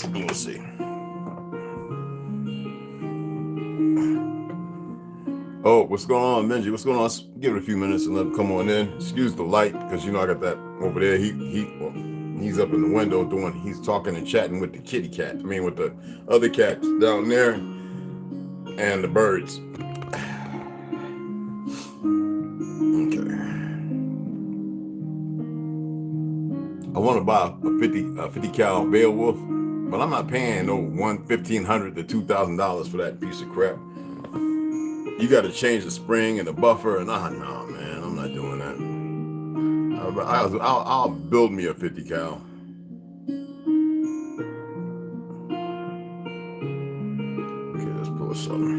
We'll see. Oh, what's going on, Benji? What's going on? Let's give it a few minutes and let him come on in. Excuse the light, because you know I got that over there. He's up in the window he's talking and chatting with the kitty cat. I mean, with the other cats down there and the birds. Okay. I want to buy a 50 cal Beowulf, but I'm not paying no $1,500 to $2,000 for that piece of crap. You got to change the spring and the buffer, and no, man, I'm not doing that. I'll build me a 50 cal. Okay, let's pull something.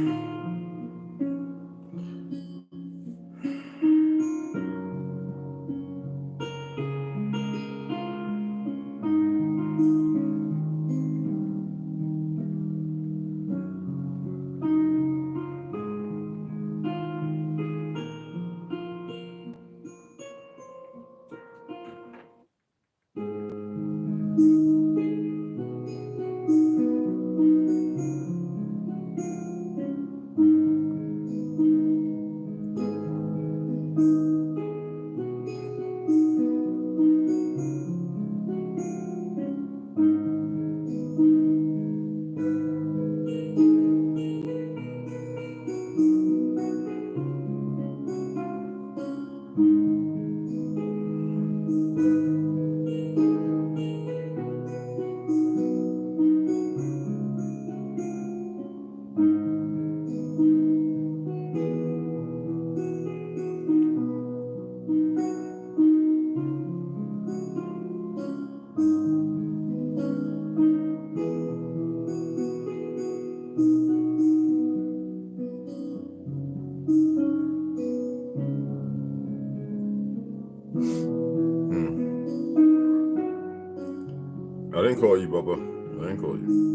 I didn't call you, Bubba. I didn't call you.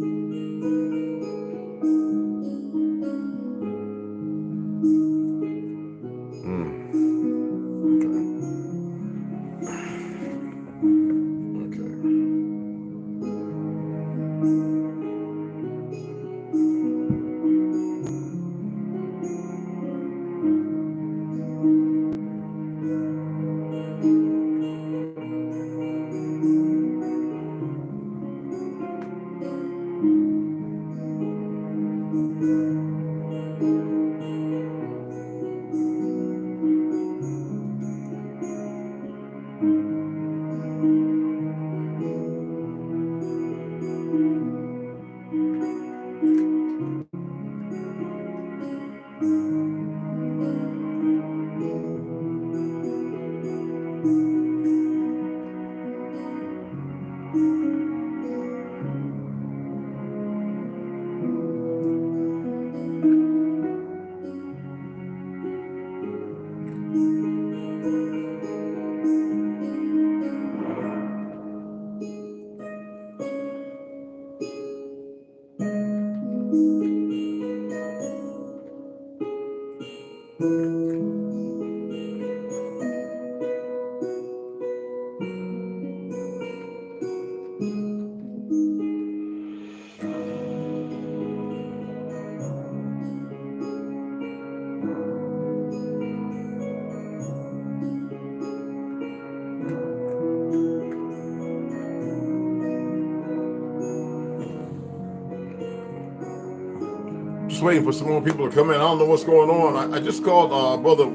Just waiting for some more people to come in. I don't know what's going on. I just called brother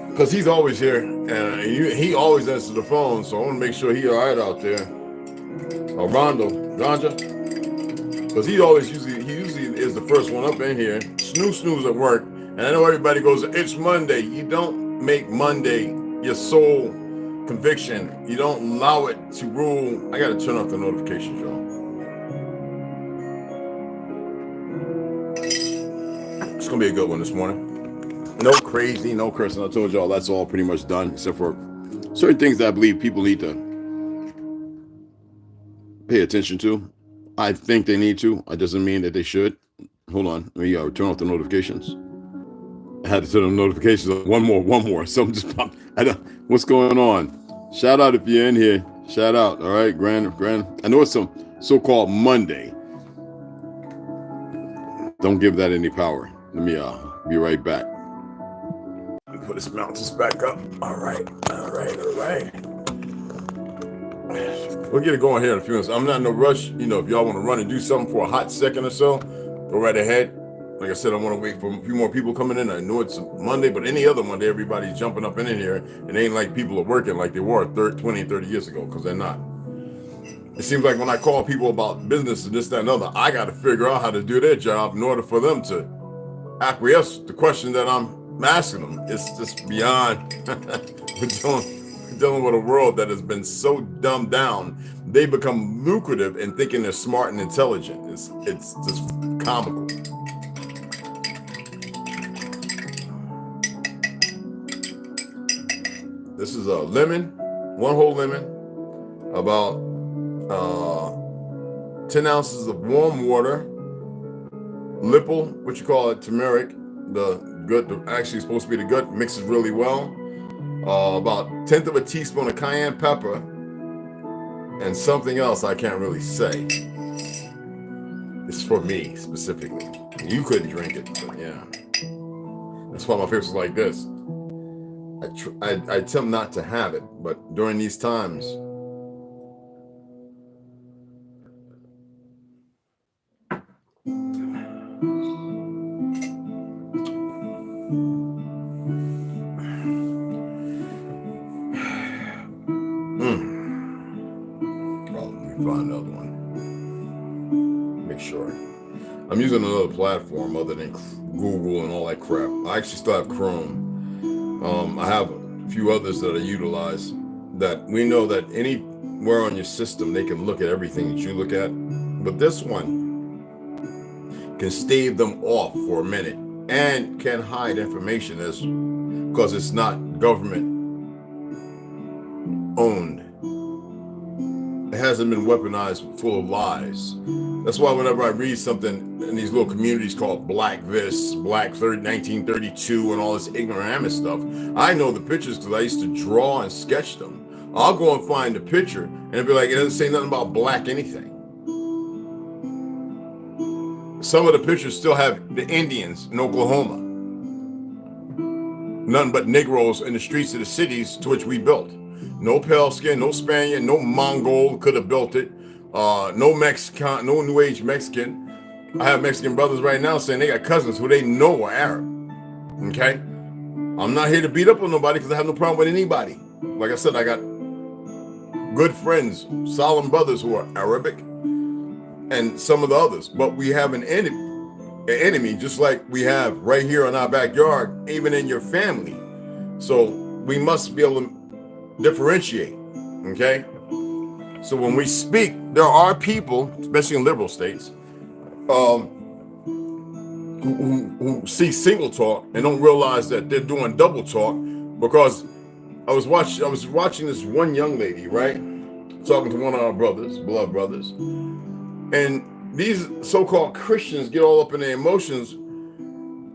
because he's always here and he always answers the phone, so I want to make sure he's all right out there. Rondo, Ganja, because he usually is the first one up in here. Snooze at work, and I know everybody goes, it's Monday. You don't make Monday your sole conviction. You don't allow it to rule. I got to turn off the notifications, y'all. It's gonna be a good one this morning. No crazy, no cursing. I told y'all that's all pretty much done, except for certain things that I believe people need to pay attention to. I think they need to. It doesn't mean that they should. Hold on. Let me turn off the notifications. I had to turn on notifications. One more. Something just popped. What's going on? Shout out if you're in here. Shout out. All right, Grand. I know it's some so-called Monday. Don't give that any power. Let me be right back. Put this mountains back up. All right. We'll get it going here in a few minutes. I'm not in no rush. You know, if y'all want to run and do something for a hot second or so, go right ahead. Like I said, I want to wait for a few more people coming in. I know it's Monday, but any other Monday, everybody's jumping up in here. It ain't like people are working like they were 20 and 30 years ago, because they're not. It seems like when I call people about business and this, that, and other, I got to figure out how to do their job in order for them to acquiesce the question that I'm asking them. It's just beyond. We're dealing with a world that has been so dumbed down, they become lucrative in thinking they're smart and intelligent. It's just comical. This is a lemon, one whole lemon, about 10 ounces of warm water, Lipple, what you call it, turmeric, actually supposed to be the gut, mixes really well. About 1/10 of a teaspoon of cayenne pepper, and something else I can't really say. It's for me specifically. You couldn't drink it, but yeah. That's why my face was like this. I attempt not to have it, but during these times, find another one. Make sure. I'm using another platform other than Google and all that crap. I actually still have Chrome. I have a few others that I utilize that we know that anywhere on your system, they can look at everything that you look at. But this one can stave them off for a minute and can hide information because it's not government owned. It hasn't been weaponized full of lies. That's why whenever I read something in these little communities called Black this, Black 1932, and all this ignoramus stuff, I know the pictures because I used to draw and sketch them. I'll go and find the picture and it'll be like, it doesn't say nothing about black anything. Some of the pictures still have the Indians in Oklahoma. None but Negroes in the streets of the cities to which we built. No pale skin, no Spaniard, no Mongol could have built it. No Mexican, no New Age Mexican. I have Mexican brothers right now saying they got cousins who they know are Arab. Okay? I'm not here to beat up on nobody because I have no problem with anybody. Like I said, I got good friends, solemn brothers who are Arabic and some of the others. But we have an enemy just like we have right here in our backyard, even in your family. So we must be able to differentiate, okay? So when we speak, there are people, especially in liberal states, who see single talk and don't realize that they're doing double talk. Because I was watching this one young lady, right, talking to one of our brothers, beloved brothers, and these so-called Christians get all up in their emotions,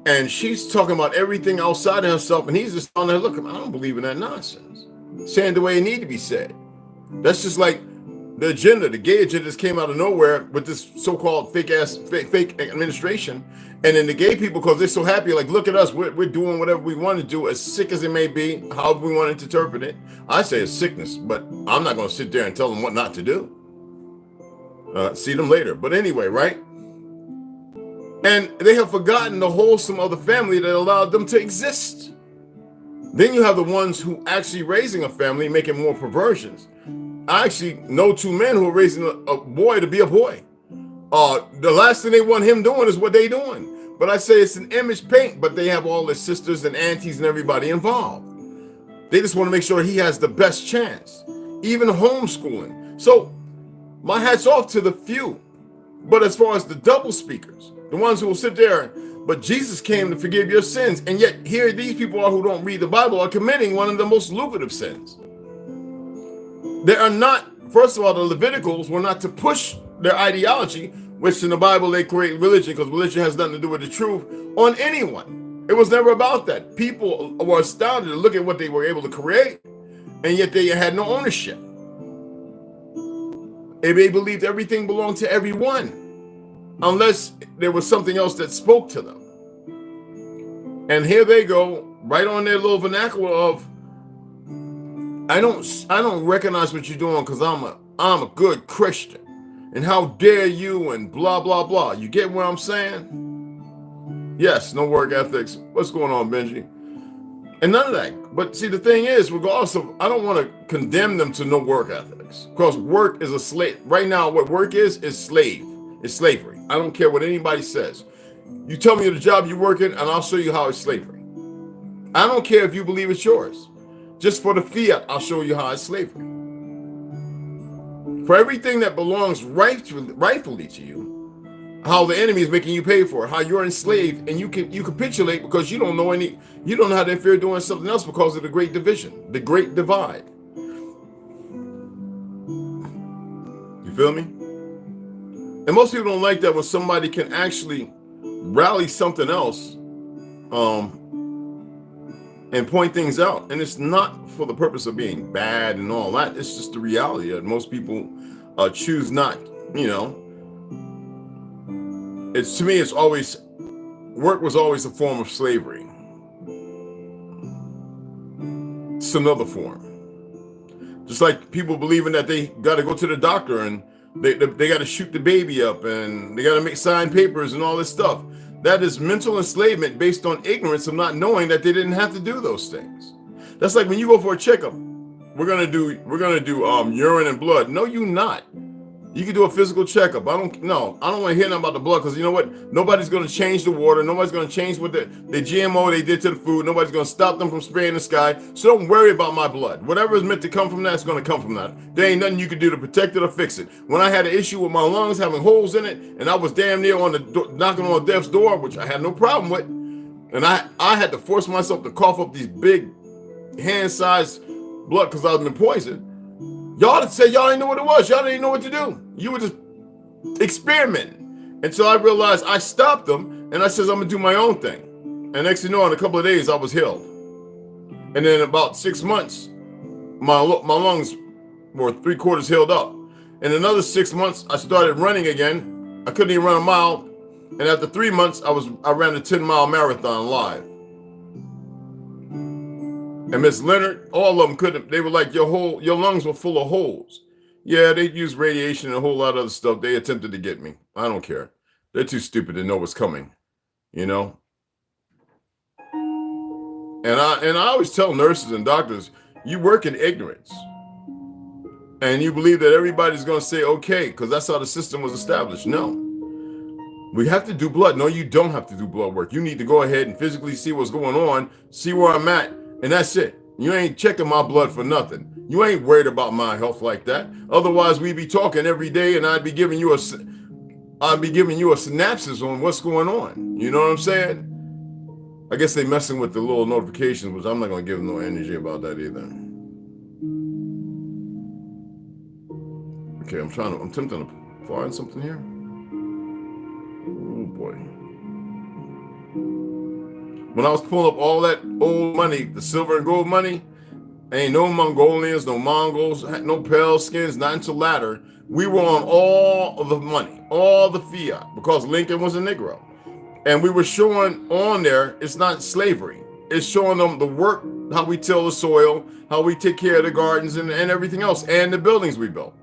and she's talking about everything outside of herself, and he's just telling her, look, I don't believe in that nonsense. Saying the way it need to be said. That's just like the agenda, the gay agenda just came out of nowhere with this so-called fake administration. And then the gay people, because they're so happy, like, look at us, we're doing whatever we want to do, as sick as it may be, however we want to interpret it. I say it's sickness, but I'm not going to sit there and tell them what not to do. See them later. But anyway, right? And they have forgotten the wholesome of the family that allowed them to exist. Then you have the ones who actually raising a family, making more perversions. I actually know two men who are raising a boy to be a boy. The last thing they want him doing is what they doing. But I say it's an image paint, but they have all their sisters and aunties and everybody involved. They just want to make sure he has the best chance, even homeschooling. So my hat's off to the few. But as far as the double speakers, the ones who will sit there, but Jesus came to forgive your sins. And yet here these people are who don't read the Bible are committing one of the most lucrative sins. They are not, first of all, the Leviticals were not to push their ideology, which in the Bible they create religion, because religion has nothing to do with the truth, on anyone. It was never about that. People were astounded to look at what they were able to create, and yet they had no ownership. They believed everything belonged to everyone, unless there was something else that spoke to them. And here they go, right on their little vernacular of, I don't recognize what you're doing because I'm a good Christian. And how dare you, and blah, blah, blah. You get what I'm saying? Yes, no work ethics. What's going on, Benji? And none of that. But see, the thing is, regardless of, I don't want to condemn them to no work ethics. Because work is a slave. Right now, what work is slave. It's slavery. I don't care what anybody says. You tell me the job you're working, and I'll show you how it's slavery. I don't care if you believe it's yours. Just for the fiat, I'll show you how it's slavery. For everything that belongs rightfully to you, how the enemy is making you pay for it, how you're enslaved, and you capitulate because you don't know how to fear doing something else because of the great division, the great divide. You feel me? And most people don't like that when somebody can actually rally something else and point things out. And it's not for the purpose of being bad and all that. It's just the reality that most people choose not, It's, to me, it's always, work was always a form of slavery. It's another form. Just like people believing that they got to go to the doctor and they got to shoot the baby up and they got to sign papers and all this stuff. That is mental enslavement based on ignorance of not knowing that they didn't have to do those things. That's like when you go for a checkup. We're gonna do urine and blood. No, you not. You can do a physical checkup. I don't want to hear nothing about the blood, because you know what? Nobody's going to change the water. Nobody's going to change what the GMO they did to the food. Nobody's going to stop them from spraying the sky. So don't worry about my blood. Whatever is meant to come from that is going to come from that. There ain't nothing you can do to protect it or fix it. When I had an issue with my lungs having holes in it, and I was damn near on the knocking on death's door, which I had no problem with, and I had to force myself to cough up these big hand-sized blood because I've been poisoned. Y'all that said y'all didn't know what it was. Y'all didn't know what to do. You were just experimenting. Until I realized I stopped them, and I says, I'm going to do my own thing. And next thing you know, in a couple of days, I was healed. And then about 6 months, my lungs were 3/4 healed up. In another 6 months, I started running again. I couldn't even run a mile. And after 3 months, I ran a 10-mile marathon live. And Miss Leonard, all of them couldn't. They were like, your lungs were full of holes. Yeah, they used radiation and a whole lot of other stuff. They attempted to get me. I don't care. They're too stupid to know what's coming, And I always tell nurses and doctors, you work in ignorance. And you believe that everybody's going to say, okay, because that's how the system was established. No. We have to do blood. No, you don't have to do blood work. You need to go ahead and physically see what's going on, see where I'm at. And that's it. You ain't checking my blood for nothing. You ain't worried about my health like that. Otherwise, we'd be talking every day, and I'd be giving you a synopsis on what's going on. You know what I'm saying? I guess they messing with the little notifications, which I'm not going to give them no energy about that either. Okay, I'm attempting to find something here. Oh boy. When I was pulling up all that old money, the silver and gold money, ain't no Mongolians, no Mongols, no pale skins, not until latter. We were on all of the money, all the fiat, because Lincoln was a Negro. And we were showing on there, it's not slavery. It's showing them the work, how we till the soil, how we take care of the gardens and everything else, and the buildings we built.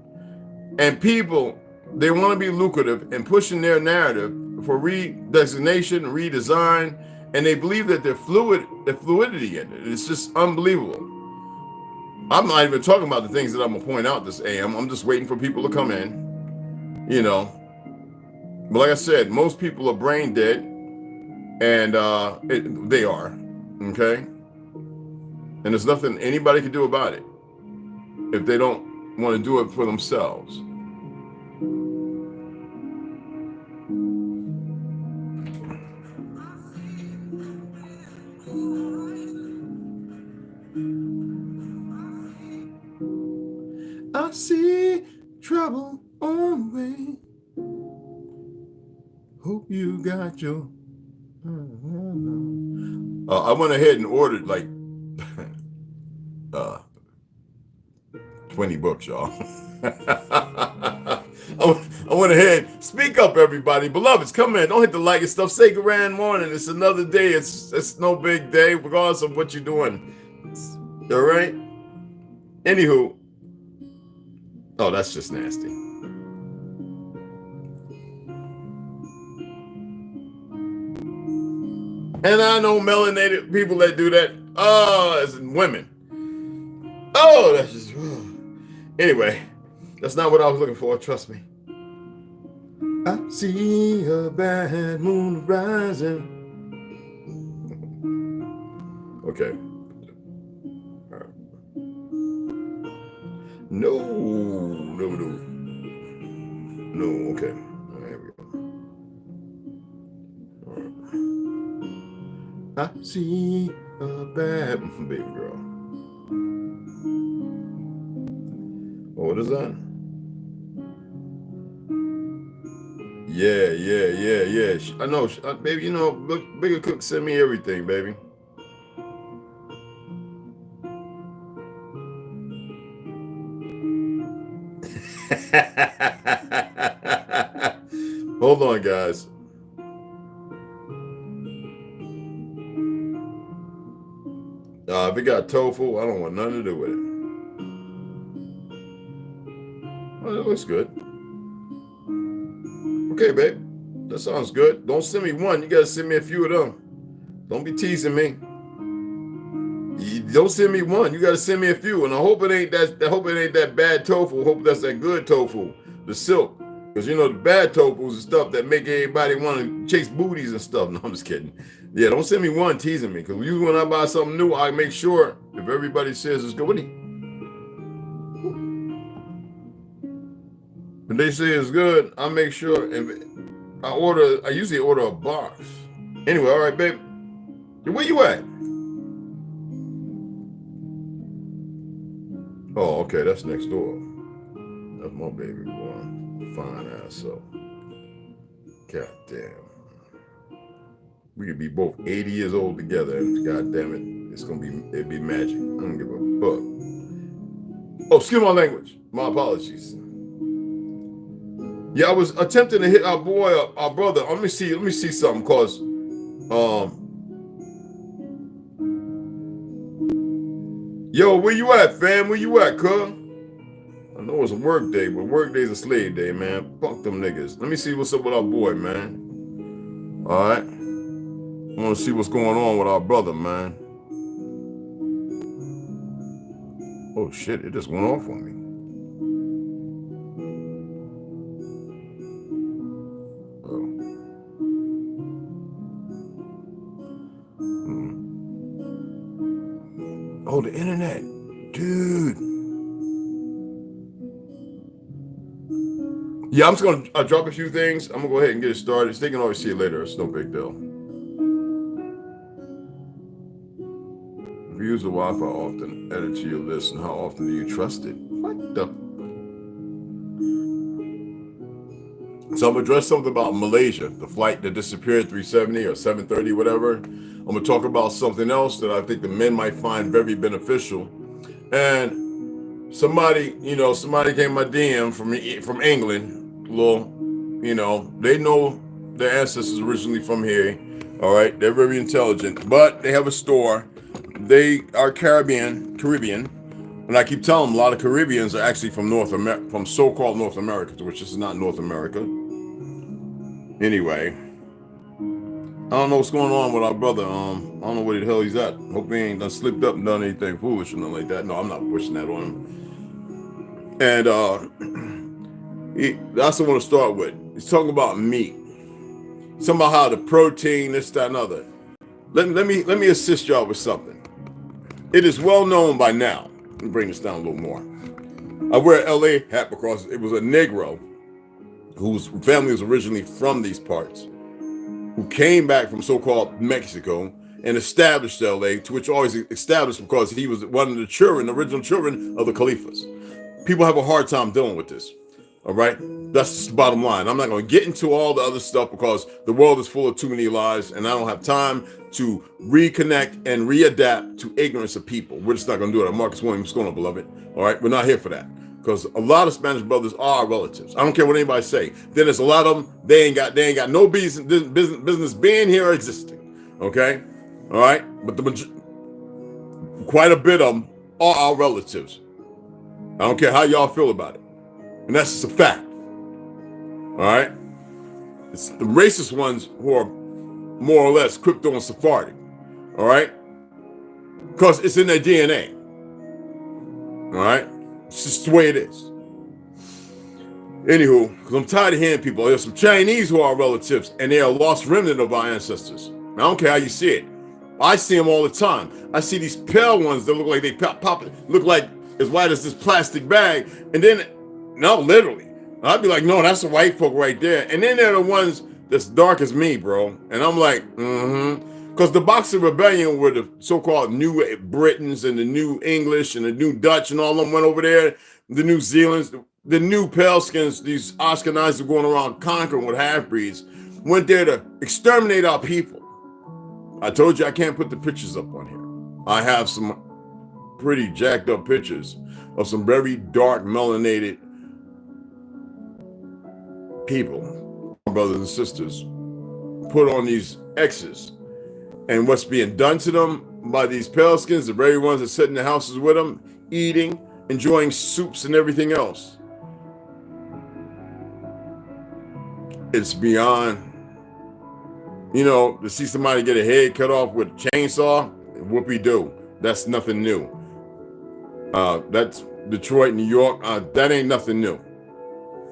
And people, they want to be lucrative and pushing their narrative for redesignation, redesign, and they believe that there's fluidity in it. It's just unbelievable. I'm not even talking about the things that I'm going to point out this AM. I'm just waiting for people to come in, But like I said, most people are brain dead, and they are, okay? And there's nothing anybody can do about it if they don't want to do it for themselves. I see trouble on the way. Hope you got your. I went ahead and ordered like 20 books, y'all. went ahead. Speak up, everybody. Beloveds, come in. Don't hit the like and stuff. Say grand morning. It's another day. It's no big day, regardless of what you're doing. All right? Anywho. Oh, that's just nasty. And I know melanated people that do that. Oh, as in women. Oh, that's just... Anyway, that's not what I was looking for. Trust me. I see a bad moon rising. Okay. All right. No. Okay. There we go. All right. I see a bad baby girl. What is that? Yeah. I know, baby. You know, Bigger Cook send me everything, baby. Hold on, guys. If it got tofu, I don't want nothing to do with it. Well, it looks good. Okay, babe. That sounds good. Don't send me one. You gotta send me a few of them. Don't be teasing me. Don't send me one. You gotta send me a few. And I hope it ain't that bad tofu. I hope that's that good tofu, the silk. Because you know the bad tofus and stuff that make everybody want to chase booties and stuff. No, I'm just kidding. Yeah, don't send me one teasing me. Because usually when I buy something new, I make sure if everybody says it's good. When they say it's good, I make sure. And I usually order a box. Anyway, all right, babe. Where you at? Oh, okay, that's next door. That's my baby boy. Fine ass, so. God damn. We could be both 80 years old together, and god damn it, it'd be magic. I don't give a fuck. Oh, excuse my language. My apologies. Yeah, I was attempting to hit our brother. Let me see something, cause yo, where you at, fam? Where you at, cuz? I know it's a work day, but work day's a slave day, man. Fuck them niggas. Let me see what's up with our boy, man. All right. I want to see what's going on with our brother, man. Oh, shit. It just went off on me. Oh, the internet. Dude. Yeah, I'm just going to drop a few things. I'm going to go ahead and get it started. They can always see it later. It's no big deal. If you use the Wi-Fi often, add it to your list, and how often do you trust it? What the? So I'm going to address something about Malaysia, the flight that disappeared 370 or 730, whatever. I'm going to talk about something else that I think the men might find very beneficial. And somebody came my DM from England. Well, they know their ancestors originally from here. All right, they're very intelligent, but they have a store. They are Caribbean, and I keep telling them a lot of Caribbeans are actually from from so-called North America, which is not North America. Anyway, I don't know what's going on with our brother. I don't know where the hell he's at. Hope he ain't done slipped up and done anything foolish or nothing like that. No, I'm not pushing that on him. And that's what I want to start with. He's talking about meat. Something about how the protein, this, that, and other. Let me assist y'all with something. It is well known by now. Let me bring this down a little more. I wear an LA hat because it was a Negro whose family was originally from these parts, who came back from so-called Mexico and established LA, to which always established because he was one of the original children of the Caliphs. People have a hard time dealing with this. All right, that's just the bottom line. I'm not going to get into all the other stuff because the world is full of too many lies, and I don't have time to reconnect and readapt to ignorance of people. We're just not going to do it. Marcus Williams, what's going on, beloved? All right, we're not here for that. because a lot of Spanish brothers are our relatives. I don't care what anybody say. Then there's a lot of them, they ain't got no business being here or existing. Okay? All right? But quite a bit of them are our relatives. I don't care how y'all feel about it. And that's just a fact. All right? It's the racist ones who are more or less crypto and Sephardic. All right? Because it's in their DNA. All right? It's just the way it is. Anywho, because I'm tired of hearing people. There's some Chinese who are relatives, and they are a lost remnant of our ancestors. I don't care how you see it. I see them all the time. I see these pale ones that look like they look like as white as this plastic bag. And then, no, literally. I'd be like, no, that's the white folk right there. And then there are the ones that's dark as me, bro. And I'm like, Because the Boxer Rebellion were the so-called New Britons and the New English and the New Dutch and all of them went over there. The New Zealanders, the new pale skins, these Ashkenazis were going around conquering with half-breeds, went there to exterminate our people. I told you I can't put the pictures up on here. I have some pretty jacked up pictures of some very dark melanated people, brothers and sisters, put on these X's. And what's being done to them by these pale skins, the very ones that sit in the houses with them, eating, enjoying soups and everything else. It's beyond, to see somebody get a head cut off with a chainsaw, whoopee-doo. That's nothing new. That's Detroit, New York. That ain't nothing new.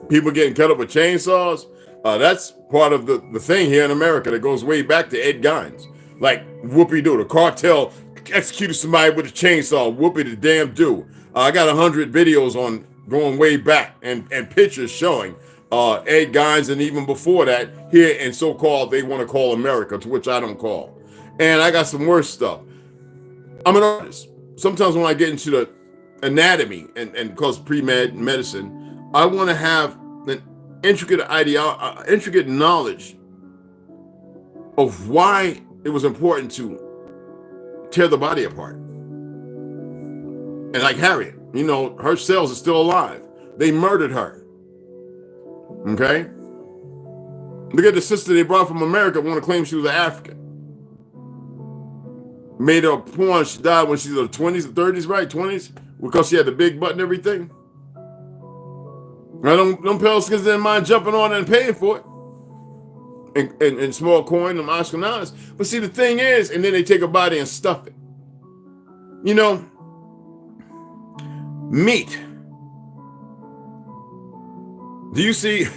People getting cut up with chainsaws, that's part of the thing here in America that goes way back to Ed Gein. Like, whoopee-doo. The cartel executed somebody with a chainsaw. Whoopee the damn do. I got 100 videos on going way back and pictures showing Ed Gein, and even before that, here in so-called, they want to call America, to which I don't call. And I got some worse stuff. I'm an artist. Sometimes when I get into the anatomy and cause pre-med medicine, I want to have an intricate knowledge of why it was important to tear the body apart. And like Harriet, her cells are still alive. They murdered her. Okay? Look at the sister they brought from America, want to claim she was an African. Made her porn. She died when she was in her 20s or 30s, right? 20s? Because she had the big butt and everything. Now, them pale skins didn't mind jumping on it and paying for it. In small coin, them Ashkenaz. But see, the thing is, and then they take a body and stuff it. Meat. Do you see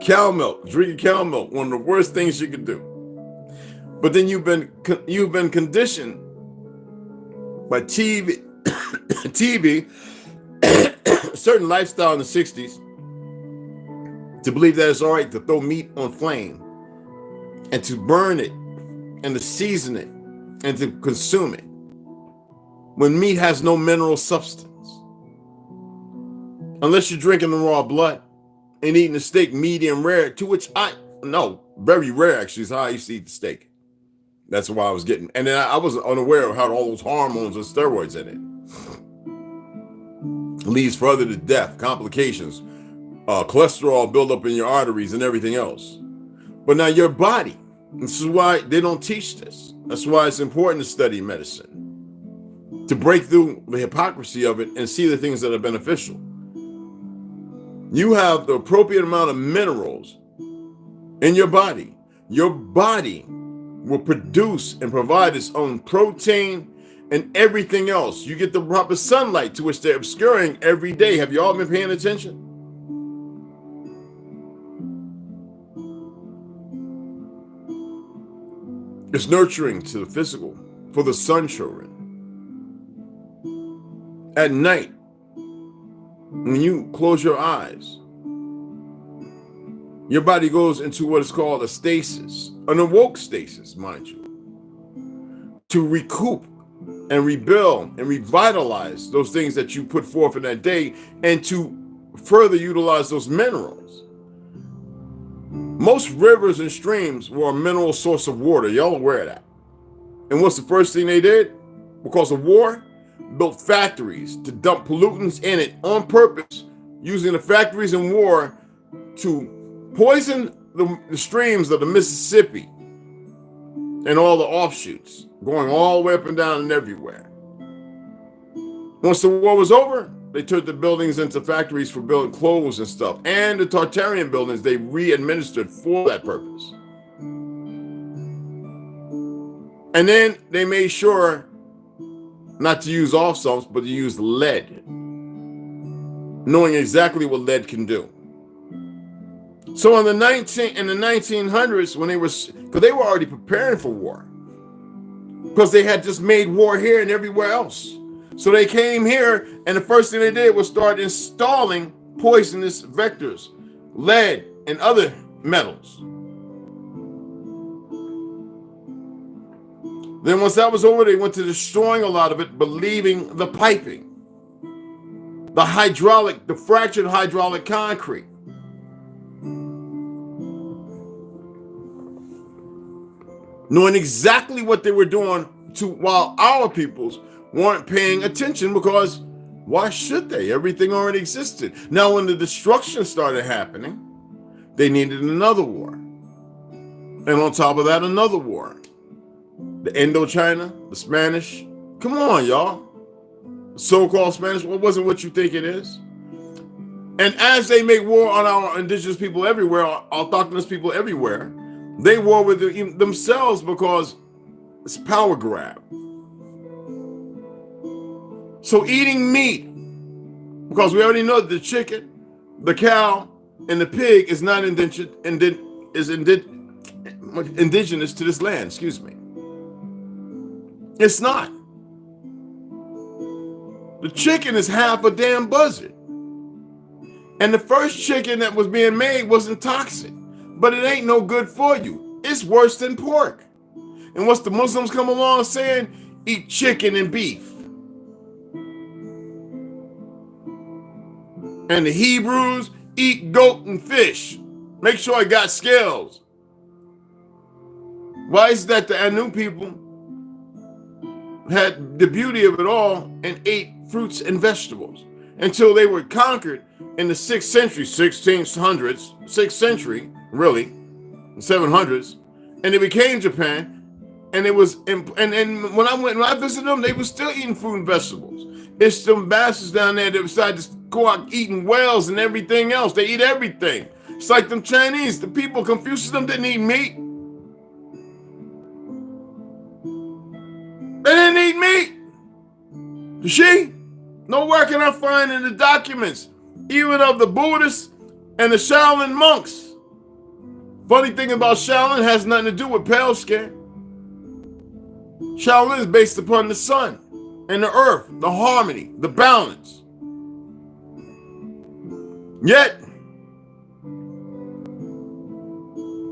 cow milk, drinking cow milk, one of the worst things you could do. But then you've been conditioned by TV, a certain lifestyle in the 60s, to believe that it's all right to throw meat on flame and to burn it and to season it and to consume it when meat has no mineral substance. Unless you're drinking the raw blood and eating the steak medium rare, to which very rare actually is how I used to eat the steak. That's why I was getting, and then I was unaware of how all those hormones and steroids in it. Leads further to death, complications, cholesterol buildup in your arteries and everything else. But now your body, this is why they don't teach this. That's why it's important to study medicine, to break through the hypocrisy of it and see the things that are beneficial. You have the appropriate amount of minerals in your body. Your body will produce and provide its own protein and everything else. You get the proper sunlight, to which they're obscuring every day. Have you all been paying attention? It's nurturing to the physical for the sun children. At night, when you close your eyes, your body goes into what is called a stasis, an awoke stasis, mind you, to recoup and rebuild and revitalize those things that you put forth in that day and to further utilize those minerals. Most rivers and streams were a mineral source of water. Y'all aware of that? And what's the first thing they did? Because of war, built factories to dump pollutants in it on purpose, using the factories in war to poison the streams of the Mississippi and all the offshoots, going all the way up and down and everywhere. Once the war was over, they turned the buildings into factories for building clothes and stuff. And the Tartarian buildings, they re-administered for that purpose. And then they made sure not to use off sumps, but to use lead, knowing exactly what lead can do. So in the 1900s, when because they were already preparing for war, because they had just made war here and everywhere else. So they came here, and the first thing they did was start installing poisonous vectors, lead, and other metals. Then once that was over, they went to destroying a lot of it, but leaving the piping, the fractured hydraulic concrete. Knowing exactly what they were doing while our peoples weren't paying attention, because why should they? Everything already existed. Now, when the destruction started happening, they needed another war. And on top of that, another war. The Indochina, the Spanish. Come on, y'all. So-called Spanish, what wasn't what you think it is? And as they make war on our indigenous people everywhere, our autochthonous people everywhere, they war with themselves because it's power grab. So eating meat, because we already know that the chicken, the cow, and the pig is not indigenous to this land, excuse me. It's not. The chicken is half a damn buzzard. And the first chicken that was being made wasn't toxic, but it ain't no good for you. It's worse than pork. And what's the Muslims come along saying? Eat chicken and beef. And the Hebrews eat goat and fish. Make sure it got scales. Why is that the Anu people had the beauty of it all and ate fruits and vegetables until they were conquered in the 6th century, 1600s, 6th century, really, 700s, and they became Japan. And it was, and when I visited them, they were still eating fruit and vegetables. It's some bastards down there that decided to go out eating whales and everything else. They eat everything. It's like them Chinese. The people, Confucius, them didn't eat meat. They didn't eat meat. You see? Nowhere can I find in the documents, even of the Buddhists and the Shaolin monks. Funny thing about Shaolin has nothing to do with pale skin. Shaolin is based upon the sun and the earth, the harmony, the balance. Yet,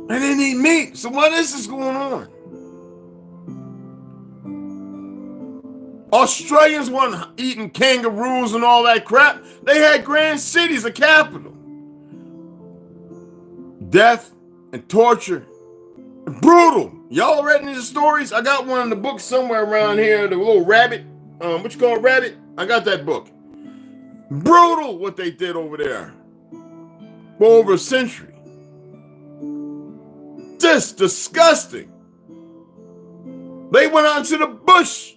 they didn't eat meat. So what is this going on? Australians weren't eating kangaroos and all that crap. They had grand cities, a capital. Death and torture. Brutal. Y'all read any of the stories? I got one in the book somewhere around here. The little rabbit. What you call a rabbit? I got that book. Brutal what they did over there. For over a century. Just disgusting. They went out to the bush.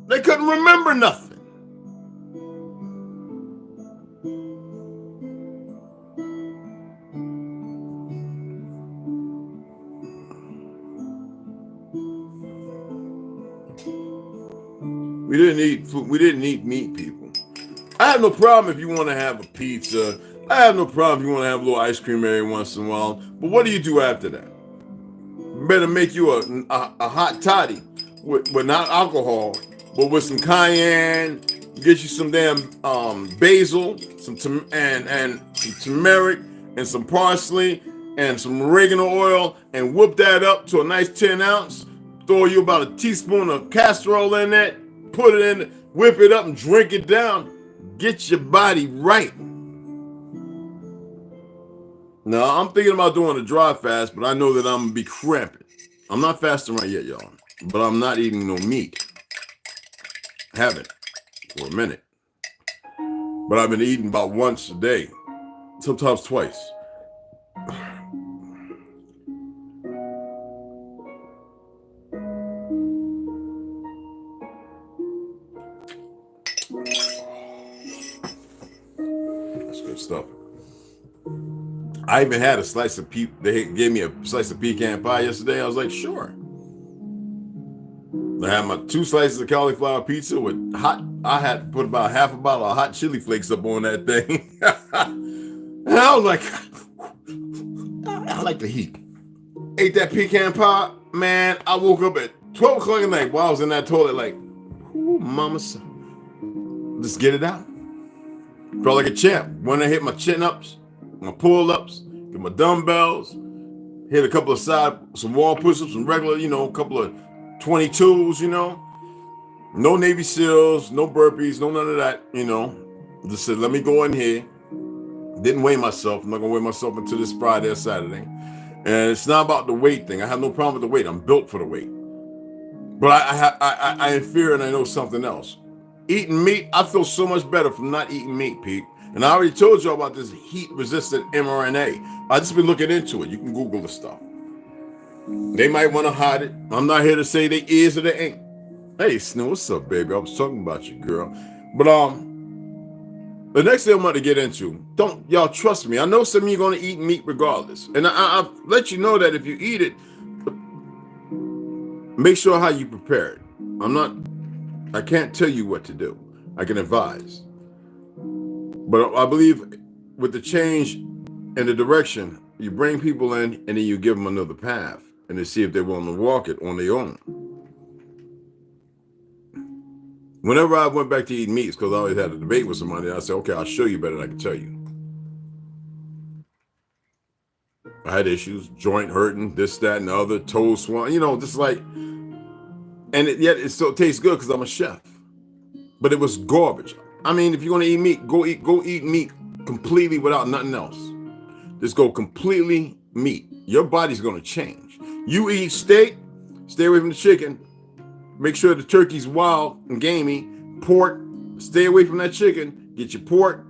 They couldn't remember nothing. We didn't eat food. We didn't eat meat, people. I have no problem if you want to have a pizza. I have no problem if you want to have a little ice cream every once in a while. But what do you do after that? You better make you a hot toddy with not alcohol, but with some cayenne. Get you some damn basil, some turmeric, and some parsley, and some oregano oil, and whip that up to a nice 10 ounce. Throw you about a teaspoon of castor oil in that. Put it in, whip it up, and drink it down. Get your body right. Now, I'm thinking about doing a dry fast, but I know that I'm going to be cramping. I'm not fasting right yet, y'all. But I'm not eating no meat. I haven't. for a minute. But I've been eating about once a day, sometimes twice. That's good stuff. I even had a slice of they gave me a slice of pecan pie yesterday. I was like, sure. I had my 2 slices of cauliflower pizza with I had to put about half a bottle of hot chili flakes up on that thing. And I was like, I like the heat. Ate that pecan pie, man. I woke up at 12 o'clock at night while I was in that toilet like, ooh, mama, just get it out. Felt like a champ. When I hit my chin-ups, my pull-ups, get my dumbbells, hit a couple of some wall push-ups, some regular, a couple of 22s, no Navy SEALs, no burpees, no none of that, just said, let me go in here. Didn't weigh myself. I'm not going to weigh myself until this Friday or Saturday. And it's not about the weight thing. I have no problem with the weight. I'm built for the weight. But I am fear and I know something else. Eating meat, I feel so much better from not eating meat, Pete. And I already told you about this heat-resistant mRNA. I just been looking into it. You can Google the stuff. They might want to hide it. I'm not here to say they is or they ain't. Hey, Snow, what's up, baby? I was talking about you, girl. But the next thing I'm going to get into, y'all trust me. I know some of you are going to eat meat regardless. And I'll let you know that if you eat it, make sure how you prepare it. I can't tell you what to do. I can advise. But I believe with the change in the direction, you bring people in and then you give them another path and to see if they're willing to walk it on their own. Whenever I went back to eat meats, because I always had a debate with somebody, I said, okay, I'll show you better than I can tell you. I had issues, joint hurting, this, that, and the other, toes swollen, just like, and yet it still tastes good because I'm a chef. But it was garbage. I mean, if you're going to eat meat, go eat meat completely without nothing else. Just go completely meat. Your body's going to change. You eat steak, stay away from the chicken. Make sure the turkey's wild and gamey. Pork, stay away from that chicken. Get your pork.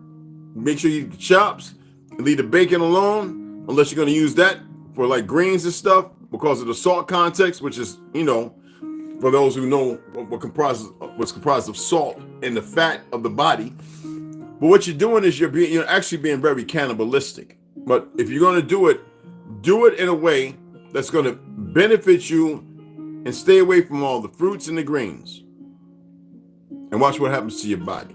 Make sure you eat the chops. And leave the bacon alone, unless you're going to use that for like greens and stuff because of the salt context, which is, for those who know what's comprised of salt and the fat of the body. But what you're doing is you're actually being very cannibalistic. But if you're going to do it in a way that's going to benefit you and stay away from all the fruits and the greens. And watch what happens to your body.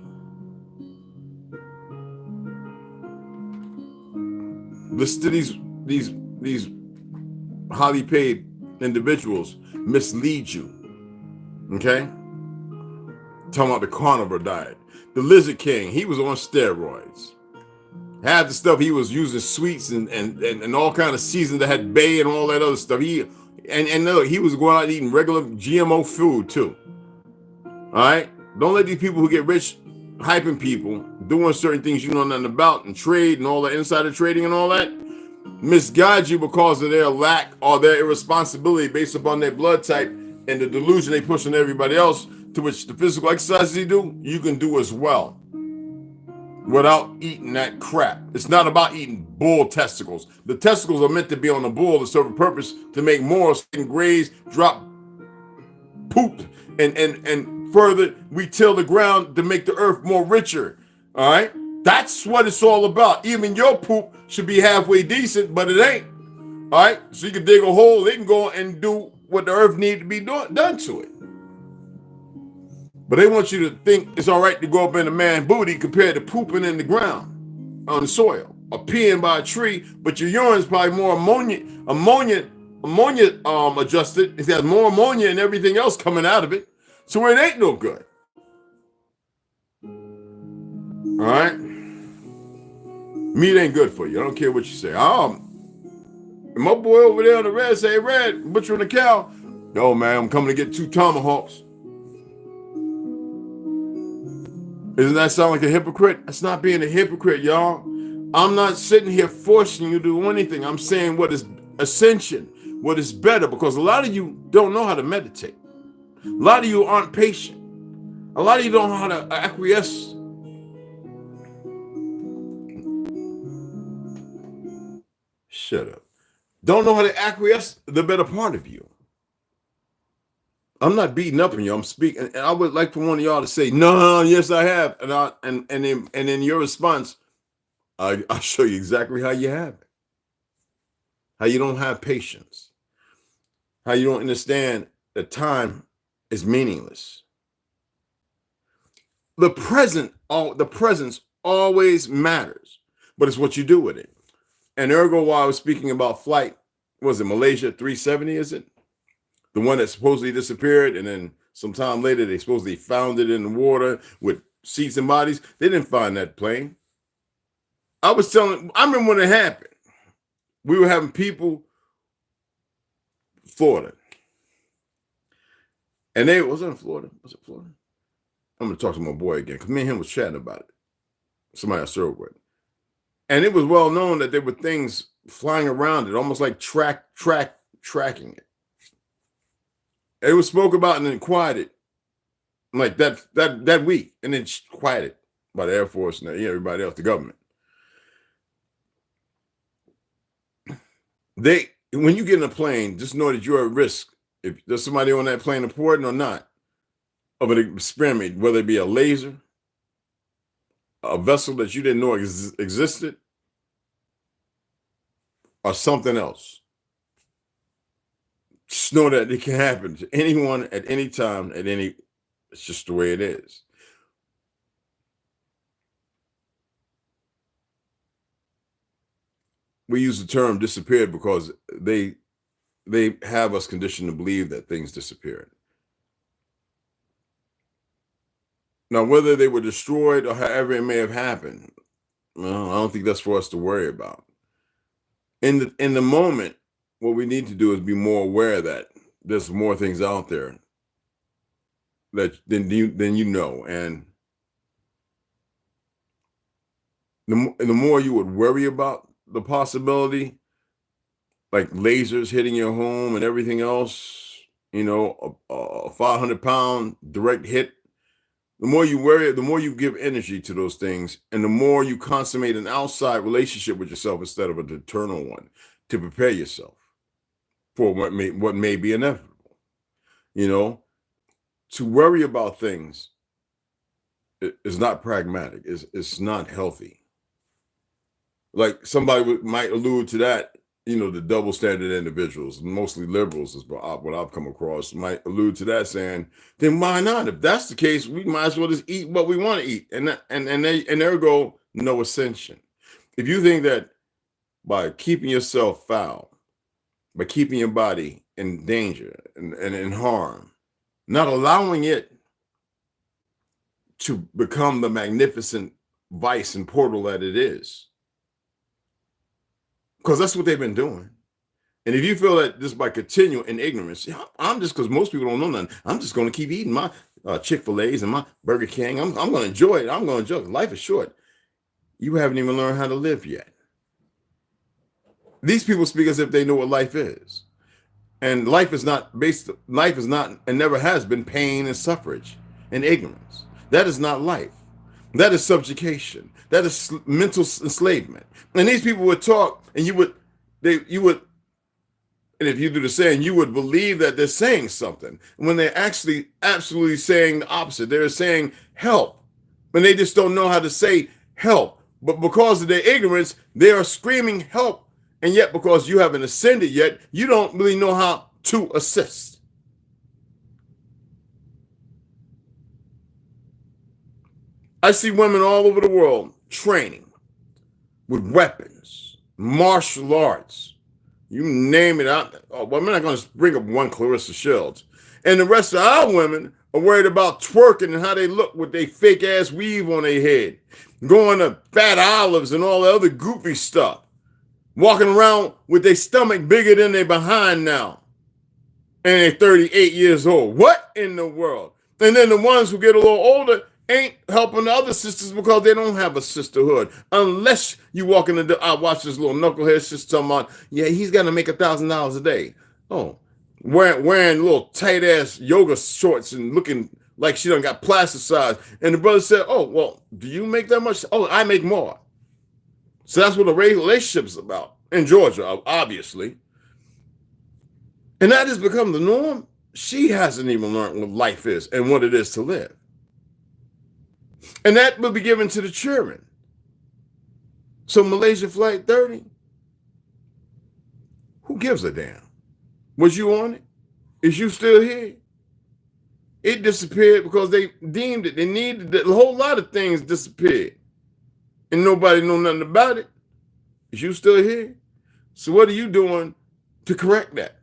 Listen to these highly paid individuals mislead you. Okay? Talking about the carnivore diet. The Lizard King, he was on steroids. Half the stuff he was using sweets and all kind of seasons that had bay and all that other stuff. He was going out eating regular GMO food too. All right? Don't let these people who get rich hyping people, doing certain things you know nothing about and trade and all that insider trading and all that, misguide you because of their lack or their irresponsibility based upon their blood type and the delusion they push on everybody else, to which the physical exercises you can do as well without eating that crap. It's not about eating bull testicles. The testicles are meant to be on the bull to serve a purpose to make more so you can graze, drop poop, and further, we till the ground to make the earth more richer. All right? That's what it's all about. Even your poop should be halfway decent, but it ain't. All right? So you can dig a hole, they can go and do what the earth needs to be done to it. But they want you to think it's all right to go up in a man's booty compared to pooping in the ground on the soil or peeing by a tree, but your urine is probably more ammonia adjusted. It has more ammonia and everything else coming out of it. So it ain't no good. All right? Meat ain't good for you. I don't care what you say. My boy over there on the red say, Red, butchering the cow. No, man, I'm coming to get 2 tomahawks. Doesn't that sound like a hypocrite? That's not being a hypocrite, y'all. I'm not sitting here forcing you to do anything. I'm saying what is ascension, what is better, because a lot of you don't know how to meditate. A lot of you aren't patient. A lot of you don't know how to acquiesce. Shut up. Don't know how to acquiesce the better part of you. I'm not beating up on you. I'm speaking, and I would like for one of y'all to say, "No, yes, I have," and in your response, I'll show you exactly how you have it. How you don't have patience. How you don't understand that time is meaningless. The presence always matters, but it's what you do with it. And ergo, while I was speaking about flight, was it Malaysia 370? Is it the one that supposedly disappeared, and then sometime later they supposedly found it in the water with seats and bodies? They didn't find that plane. I remember when it happened. We were having people, Florida, and was it in Florida? Was it Florida? I'm gonna talk to my boy again because me and him was chatting about it. Somebody I served with, and it was well known that there were things flying around it, almost like tracking it. It was spoke about and then quieted, like that week, and then quieted by the Air Force and everybody else, the government. When you get in a plane, just know that you're at risk. If there's somebody on that plane important or not, of an experiment, whether it be a laser, a vessel that you didn't know existed, or something else. Just know that it can happen to anyone at any time, it's just the way it is. We use the term disappeared because they have us conditioned to believe that things disappeared. Now, whether they were destroyed or however it may have happened, well, I don't think that's for us to worry about. In the moment, what we need to do is be more aware that there's more things out there than you know, and the more you would worry about the possibility, like lasers hitting your home and everything else, a 500-pound direct hit. The more you worry, the more you give energy to those things, and the more you consummate an outside relationship with yourself instead of an internal one to prepare yourself for what may be inevitable. To worry about things is not pragmatic. It's not healthy. Like somebody might allude to that, the double standard individuals, mostly liberals is what I've come across, might allude to that, saying, then why not? If that's the case, we might as well just eat what we want to eat. And ergo, no ascension. If you think that by keeping yourself foul, by keeping your body in danger and in harm, not allowing it to become the magnificent vice and portal that it is, because that's what they've been doing. And if you feel that just by continuing in ignorance, I'm just, because most people don't know nothing, I'm just going to keep eating my Chick-fil-A's and my Burger King. I'm going to enjoy it. I'm going to enjoy it. Life is short. You haven't even learned how to live yet. These people speak as if they know what life is. And life is not and never has been pain and suffrage and ignorance. That is not life. That is subjugation. That is mental enslavement. And these people would talk, and you would, and if you do the same, you would believe that they're saying something when they're actually absolutely saying the opposite. They're saying help, and they just don't know how to say help. But because of their ignorance, they are screaming help. And yet, because you haven't ascended yet, you don't really know how to assist. I see women all over the world training with weapons, martial arts, you name it. I'm not going to bring up one Clarissa Shields. And the rest of our women are worried about twerking and how they look with their fake ass weave on their head, going to Fat Olives and all the other goofy stuff, walking around with their stomach bigger than their behind now. And they're 38 years old. What in the world? And then the ones who get a little older ain't helping the other sisters because they don't have a sisterhood. Unless you walk in the door. I watch this little knucklehead sister talking about, yeah, he's got to make $1,000 a day. Oh, wearing little tight ass yoga shorts and looking like she done got plasticized. And the brother said, oh, well, do you make that much? Oh, I make more. So that's what a relationship's about in Georgia, obviously. And that has become the norm. She hasn't even learned what life is and what it is to live. And that will be given to the children. So Malaysia Flight 30, who gives a damn? Was you on it? Is you still here? It disappeared because they deemed it. They needed it. A whole lot of things disappeared. And nobody know nothing about it. Is you still here? So what are you doing to correct that?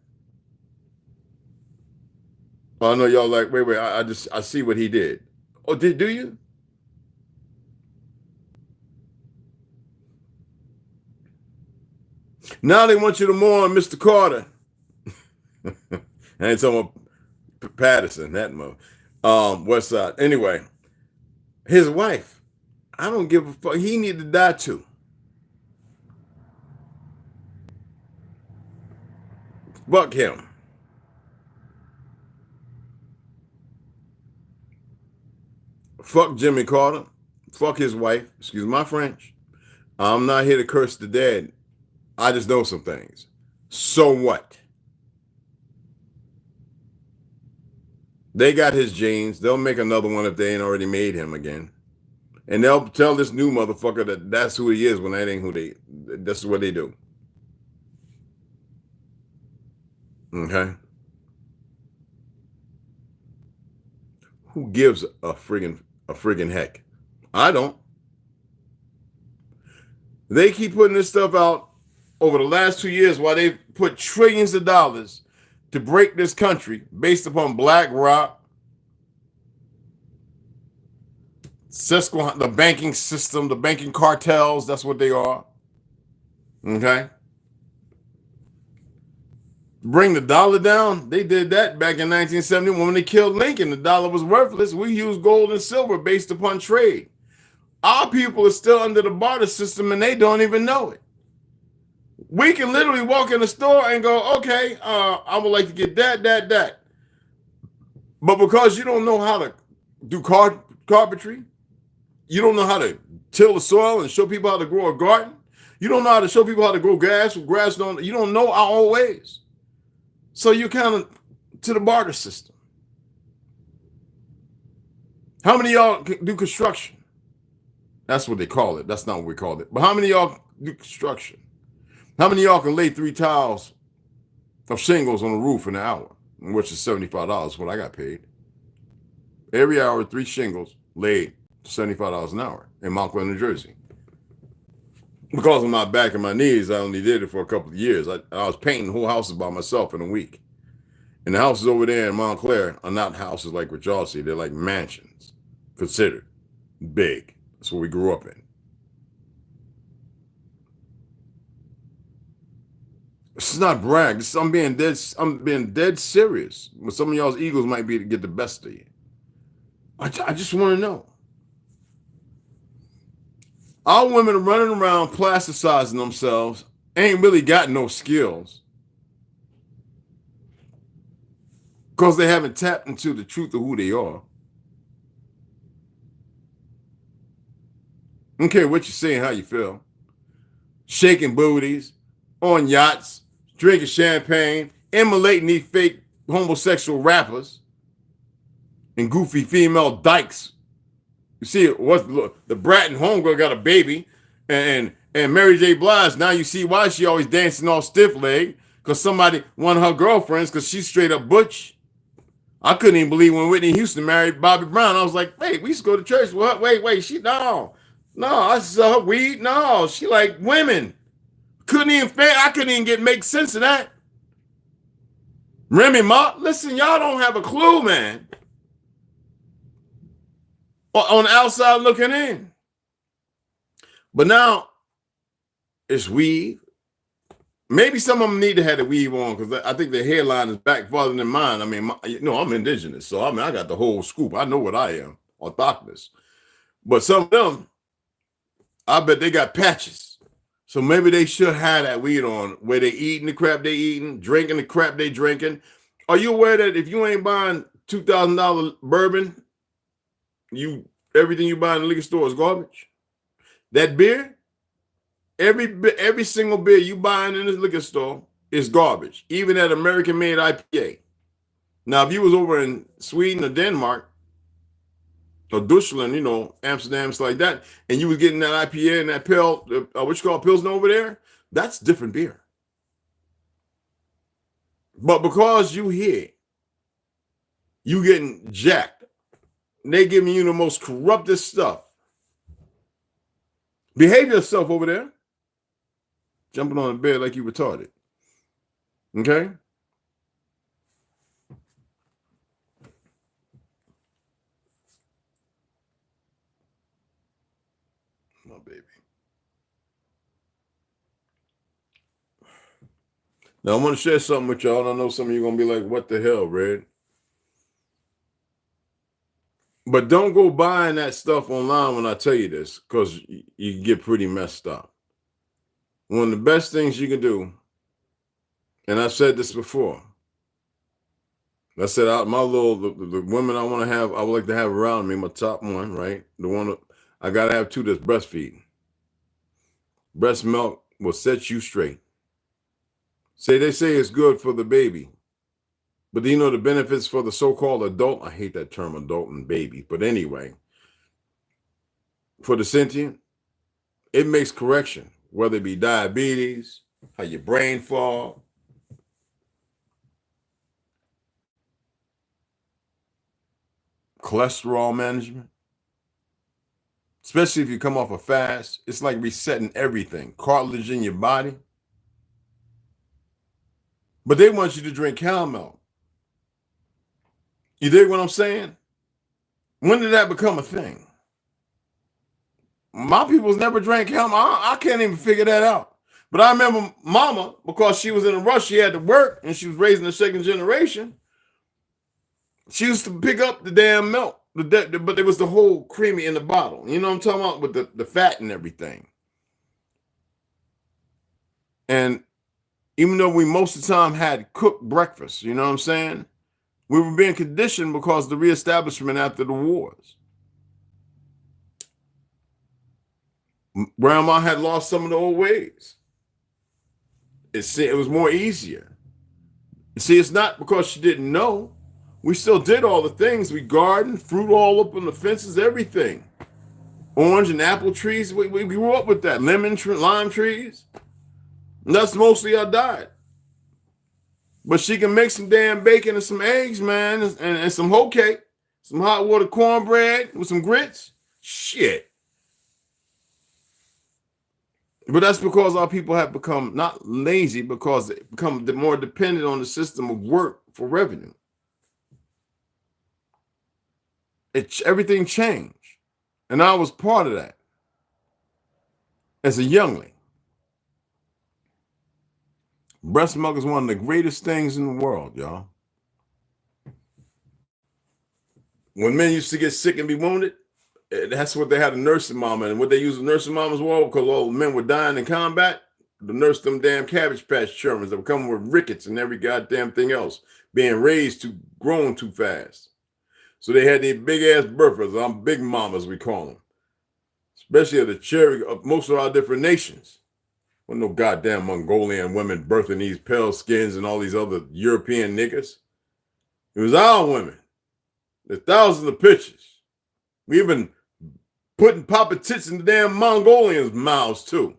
Well, I know y'all like, wait, I see what he did. Oh, do you? Now they want you to mourn Mr. Carter. I ain't talking about Patterson, that mother. West Side. Anyway, his wife, I don't give a fuck. He need to die too. Fuck him. Fuck Jimmy Carter. Fuck his wife. Excuse my French. I'm not here to curse the dead. I just know some things. So what? They got his genes. They'll make another one if they ain't already made him again. And they'll tell this new motherfucker that that's who he is when that ain't who that's what they do. Okay? Who gives a friggin' heck? I don't. They keep putting this stuff out over the last 2 years while they've put trillions of dollars to break this country based upon BlackRock, the banking system, the banking cartels, that's what they are. Okay? Bring the dollar down. They did that back in 1971 when they killed Lincoln. The dollar was worthless. We used gold and silver based upon trade. Our people are still under the barter system and they don't even know it. We can literally walk in the store and go, okay, I would like to get that. But because you don't know how to do carpentry, you don't know how to till the soil and show people how to grow a garden, you don't know how to show people how to grow grass, you don't know our own ways. So you're kind of to the barter system. How many of y'all do construction? That's what they call it. That's not what we call it. But how many of y'all do construction? How many of y'all can lay 3 tiles of shingles on the roof in an hour, which is $75, what I got paid. Every hour, 3 shingles laid, $75 an hour in Montclair, New Jersey. Because of my back and my knees, I only did it for a couple of years. I was painting whole houses by myself in a week. And the houses over there in Montclair are not houses like what y'all see. They're like mansions, considered big. That's what we grew up in. This is not brag. I'm being dead serious. But some of y'all's egos might be to get the best of you. I just want to know. Our women are running around plasticizing themselves, ain't really got no skills. Because they haven't tapped into the truth of who they are. I don't care what you're saying, how you feel. Shaking booties, on yachts, drinking champagne, emulating these fake homosexual rappers and goofy female dykes. You see, the Bratton homegirl got a baby, and Mary J. Blige, now you see why she always dancing all stiff-legged, because one of her girlfriends, because she's straight up butch. I couldn't even believe when Whitney Houston married Bobby Brown. I was like, wait, we used to go to church. Well, wait, no, I saw her weed. No, she like women. I couldn't even make sense of that. Remy Ma, listen, y'all don't have a clue, man. On the outside looking in. But now it's weave. Maybe some of them need to have the weave on because I think their hairline is back farther than mine. I mean, I'm indigenous, so I got the whole scoop. I know what I am, orthogonous. But some of them, I bet they got patches. So maybe they should have that weed on where they eating the crap they eating, drinking the crap they drinking. Are you aware that if you ain't buying $2,000 bourbon everything you buy in the liquor store is garbage. That beer, every single beer you buy in this liquor store is garbage. Even that American-made IPA. Now, if you was over in Sweden or Denmark or Deutschland, you know, Amsterdam, stuff like that, and you was getting that IPA and that pill, what you call Pilsner over there, that's different beer. But because you here, you getting jacked. They giving you the most corrupted stuff. Behave yourself over there. Jumping on the bed like you retarded. Okay? My baby. Now, I want to share something with y'all. I know some of you are going to be like, what the hell, Red? But don't go buying that stuff online when I tell you this, because you get pretty messed up. One of the best things you can do, and I've said this before, I said the women I want to have, I would like to have around me, my top one, right? The one I got to have two that's breastfeeding. Breast milk will set you straight. They say it's good for the baby. But do you know the benefits for the so-called adult? I hate that term, adult and baby. But anyway, for the sentient, it makes correction, whether it be diabetes, how your brain fall, cholesterol management. Especially if you come off a fast, it's like resetting everything, cartilage in your body. But they want you to drink cow milk. You dig what I'm saying? When did that become a thing? My people's never drank cow milk. I can't even figure that out. But I remember Mama, because she was in a rush, she had to work, and she was raising the second generation. She used to pick up the damn milk, but there was the whole creamy in the bottle. You know what I'm talking about? With the fat and everything. And even though we most of the time had cooked breakfast, you know what I'm saying? We were being conditioned because of the reestablishment after the wars. Grandma had lost some of the old ways. It was more easier. See, it's not because she didn't know. We still did all the things. We gardened, fruit all up on the fences, everything. Orange and apple trees, we grew up with that. Lime trees. And that's mostly our diet. But she can make some damn bacon and some eggs, man, and some hoe cake, some hot water cornbread with some grits. Shit. But that's because our people have become not lazy, because they become more dependent on the system of work for revenue. Everything changed. And I was part of that as a youngling. Breast milk is one of the greatest things in the world, y'all. When men used to get sick and be wounded, that's what they had a nursing mama. And what they used nursing mamas for, because all the men were dying in combat, to nurse them damn Cabbage Patch children that were coming with rickets and every goddamn thing else, being grown too fast. So they had these big-ass birthers, big mamas, we call them. Especially of most of our different nations. Well, no goddamn Mongolian women birthing these pale skins and all these other European niggas. It was our women. There's thousands of pictures. We even putting Papa tits in the damn Mongolians' mouths too.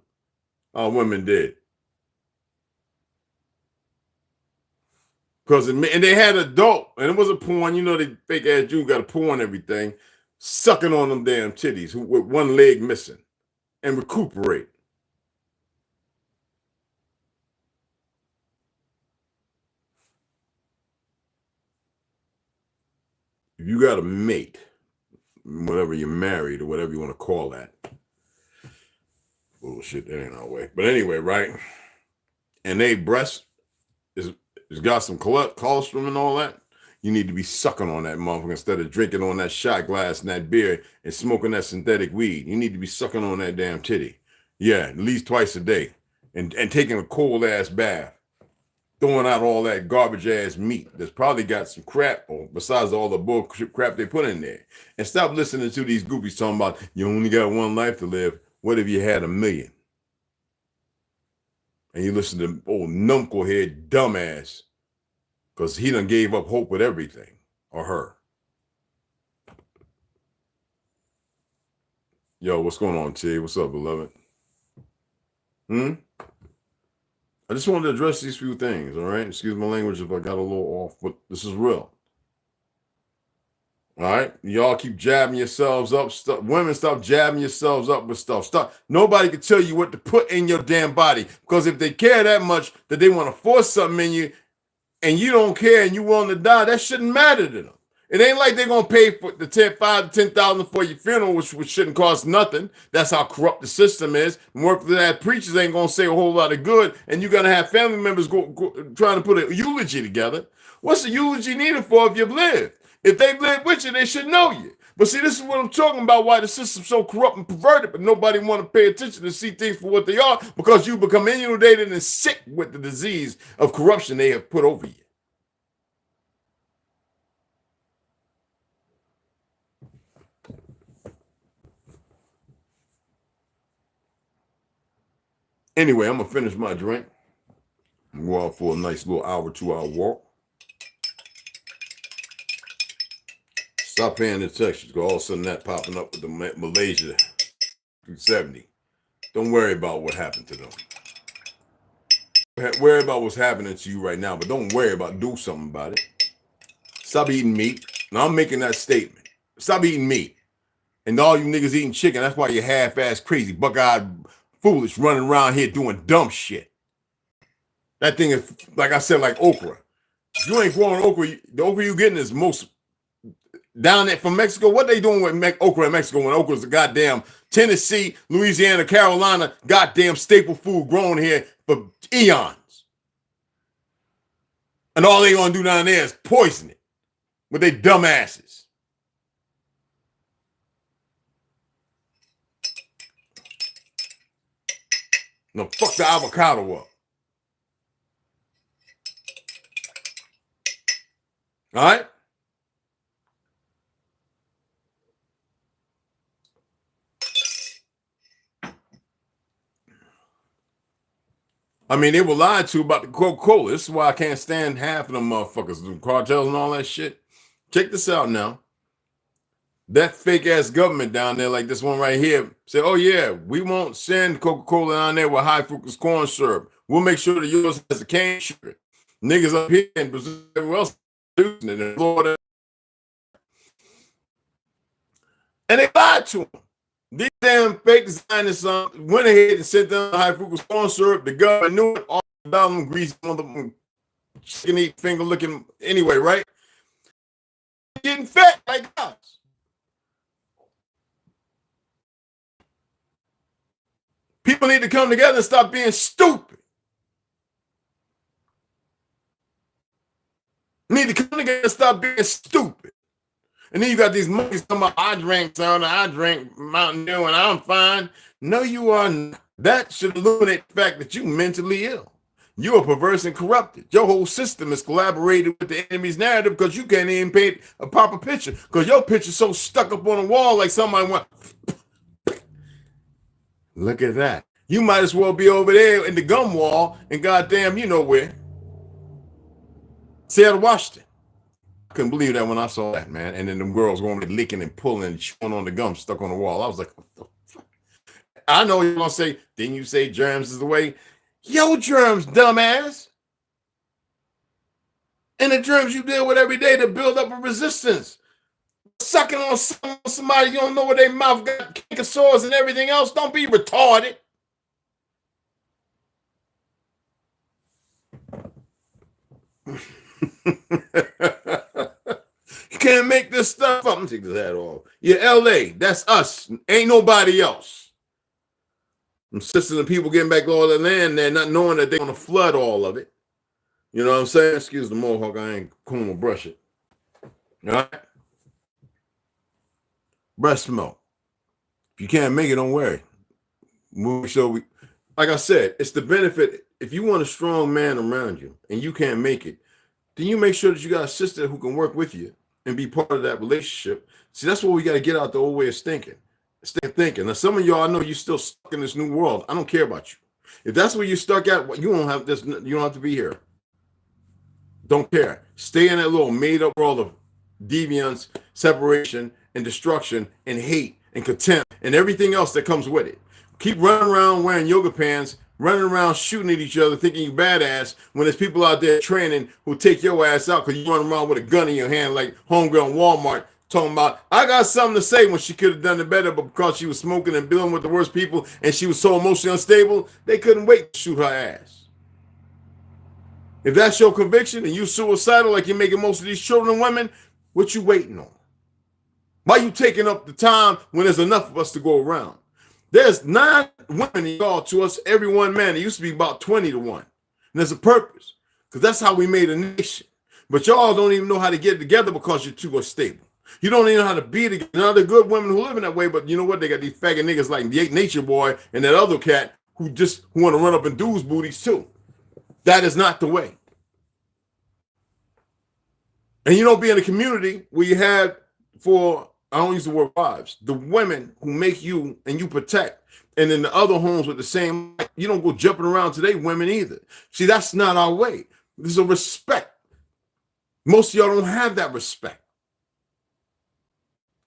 Our women did. And they had adult, and it was a porn, you know, they fake ass Jew got a porn and everything, sucking on them damn titties with one leg missing and recuperate. If you got a mate, whatever you're married or whatever you want to call that. Bullshit, that ain't our way. But anyway, right? And they breast is got some cholesterol and all that. You need to be sucking on that motherfucker instead of drinking on that shot glass and that beer and smoking that synthetic weed. You need to be sucking on that damn titty. Yeah, at least twice a day. And taking a cold ass bath. throwing out all that garbage ass meat that's probably got some crap on besides all the bull crap they put in there. And stop listening to these goofies talking about you only got one life to live. What if you had 1 million? And you listen to old knucklehead dumbass because he done gave up hope with everything, or her. Yo, what's going on, T? What's up, beloved? I just wanted to address these few things, all right? Excuse my language if I got a little off, but this is real. All right? Y'all keep jabbing yourselves up. Women, stop jabbing yourselves up with stuff. Stop. Nobody can tell you what to put in your damn body, because if they care that much that they want to force something in you and you don't care and you willing to die, that shouldn't matter to them. It ain't like they're going to pay for the $5,000 to $10,000 for your funeral, which shouldn't cost nothing. That's how corrupt the system is. More than that, preachers ain't going to say a whole lot of good, and you're going to have family members go trying to put a eulogy together. What's the eulogy needed for if you've lived? If they've lived with you, they should know you. But see, this is what I'm talking about, why the system's so corrupt and perverted, but nobody want to pay attention to see things for what they are, because you become inundated and sick with the disease of corruption they have put over you. Anyway, I'm going to finish my drink and go out for a nice little hour, 2-hour walk. Stop paying attention, because all of a sudden that popping up with the Malaysia 270. Don't worry about what happened to them. Worry about what's happening to you right now, but don't worry about do something about it. Stop eating meat. Now I'm making that statement. Stop eating meat. And all you niggas eating chicken, that's why you're half-ass crazy, buck-eyed, foolish, running around here doing dumb shit. That thing is, like I said, like okra. If you ain't growing okra, the okra you getting is most down there from Mexico. What they doing with okra in Mexico when okra's a goddamn Tennessee, Louisiana, Carolina, goddamn staple food grown here for eons. And all they gonna do down there is poison it with their dumb asses. No, fuck the avocado up. All right? I mean, they were lied to about the Coca-Cola. This is why I can't stand half of them motherfuckers, the cartels and all that shit. Check this out now. That fake-ass government down there, like this one right here, said, oh, yeah, we won't send Coca-Cola down there with high fructose corn syrup. We'll make sure that yours has a cane sugar. Niggas up here in Brazil, everywhere else, using it in Florida. And they lied to them. These damn fake designers went ahead and sent them high fructose corn syrup. The government knew it, all about them greasy motherfucking chicken eat finger looking anyway, right? Getting fat like us. People need to come together and stop being stupid. Need to come together and stop being stupid. And then you got these monkeys talking about, I drink soda, I drink Mountain Dew, and I'm fine. No, you are not. That should illuminate the fact that you're mentally ill. You are perverse and corrupted. Your whole system is collaborated with the enemy's narrative because you can't even paint a proper picture, because your picture's so stuck up on the wall like somebody went, look at that. You might as well be over there in the gum wall and goddamn, you know where. Seattle, Washington. I couldn't believe that when I saw that, man. And then them girls going to be licking and pulling and chewing on the gum stuck on the wall. I was like, what the fuck? I know you're going to say, didn't you say germs is the way? Yo, germs, dumbass. And the germs you deal with every day to build up a resistance. Sucking on somebody you don't know where their mouth got canker sores and everything else. Don't be retarded. You can't make this stuff up. I'm taking this hat off. Yeah, LA, that's us. Ain't nobody else. Them sisters and people getting back all the land there, not knowing that they're going to flood all of it. You know what I'm saying? Excuse the mohawk. I ain't going to brush it. All right? Breast milk. If you can't make it, don't worry. We'll show we, like I said, it's the benefit. if you want a strong man around you and you can't make it, then you make sure that you got a sister who can work with you and be part of that relationship. See, that's what we got to get out the old way of thinking. Now, some of y'all, I know you're still stuck in this new world. I don't care about you. If that's where you're stuck at, you don't have this. You don't have to be here. Don't care. Stay in that little made-up world of deviance, separation, and destruction, and hate, and contempt, and everything else that comes with it. Keep running around wearing yoga pants, running around shooting at each other, thinking you badass, when there's people out there training who take your ass out because you run around with a gun in your hand like homegirl in Walmart, talking about, I got something to say, when she could have done it better, but because she was smoking and dealing with the worst people and she was so emotionally unstable, they couldn't wait to shoot her ass. If that's your conviction and you suicidal like you're making most of these children and women, what you waiting on? Why you taking up the time when there's enough of us to go around? There's 9 women y'all to us, every one man. It used to be about 20 to 1. And there's a purpose, because that's how we made a nation. But y'all don't even know how to get it together because you're too unstable. You don't even know how to be together. Now, there are good women who live in that way, but you know what? They got these faggot niggas like the Nature Boy and that other cat who want to run up and dudes booties too. That is not the way. And you don't be in a community where you have, for, I don't use the word wives, the women who make you and you protect. And in the other homes with the same, you don't go jumping around today, women either. See, that's not our way. There's a respect. Most of y'all don't have that respect.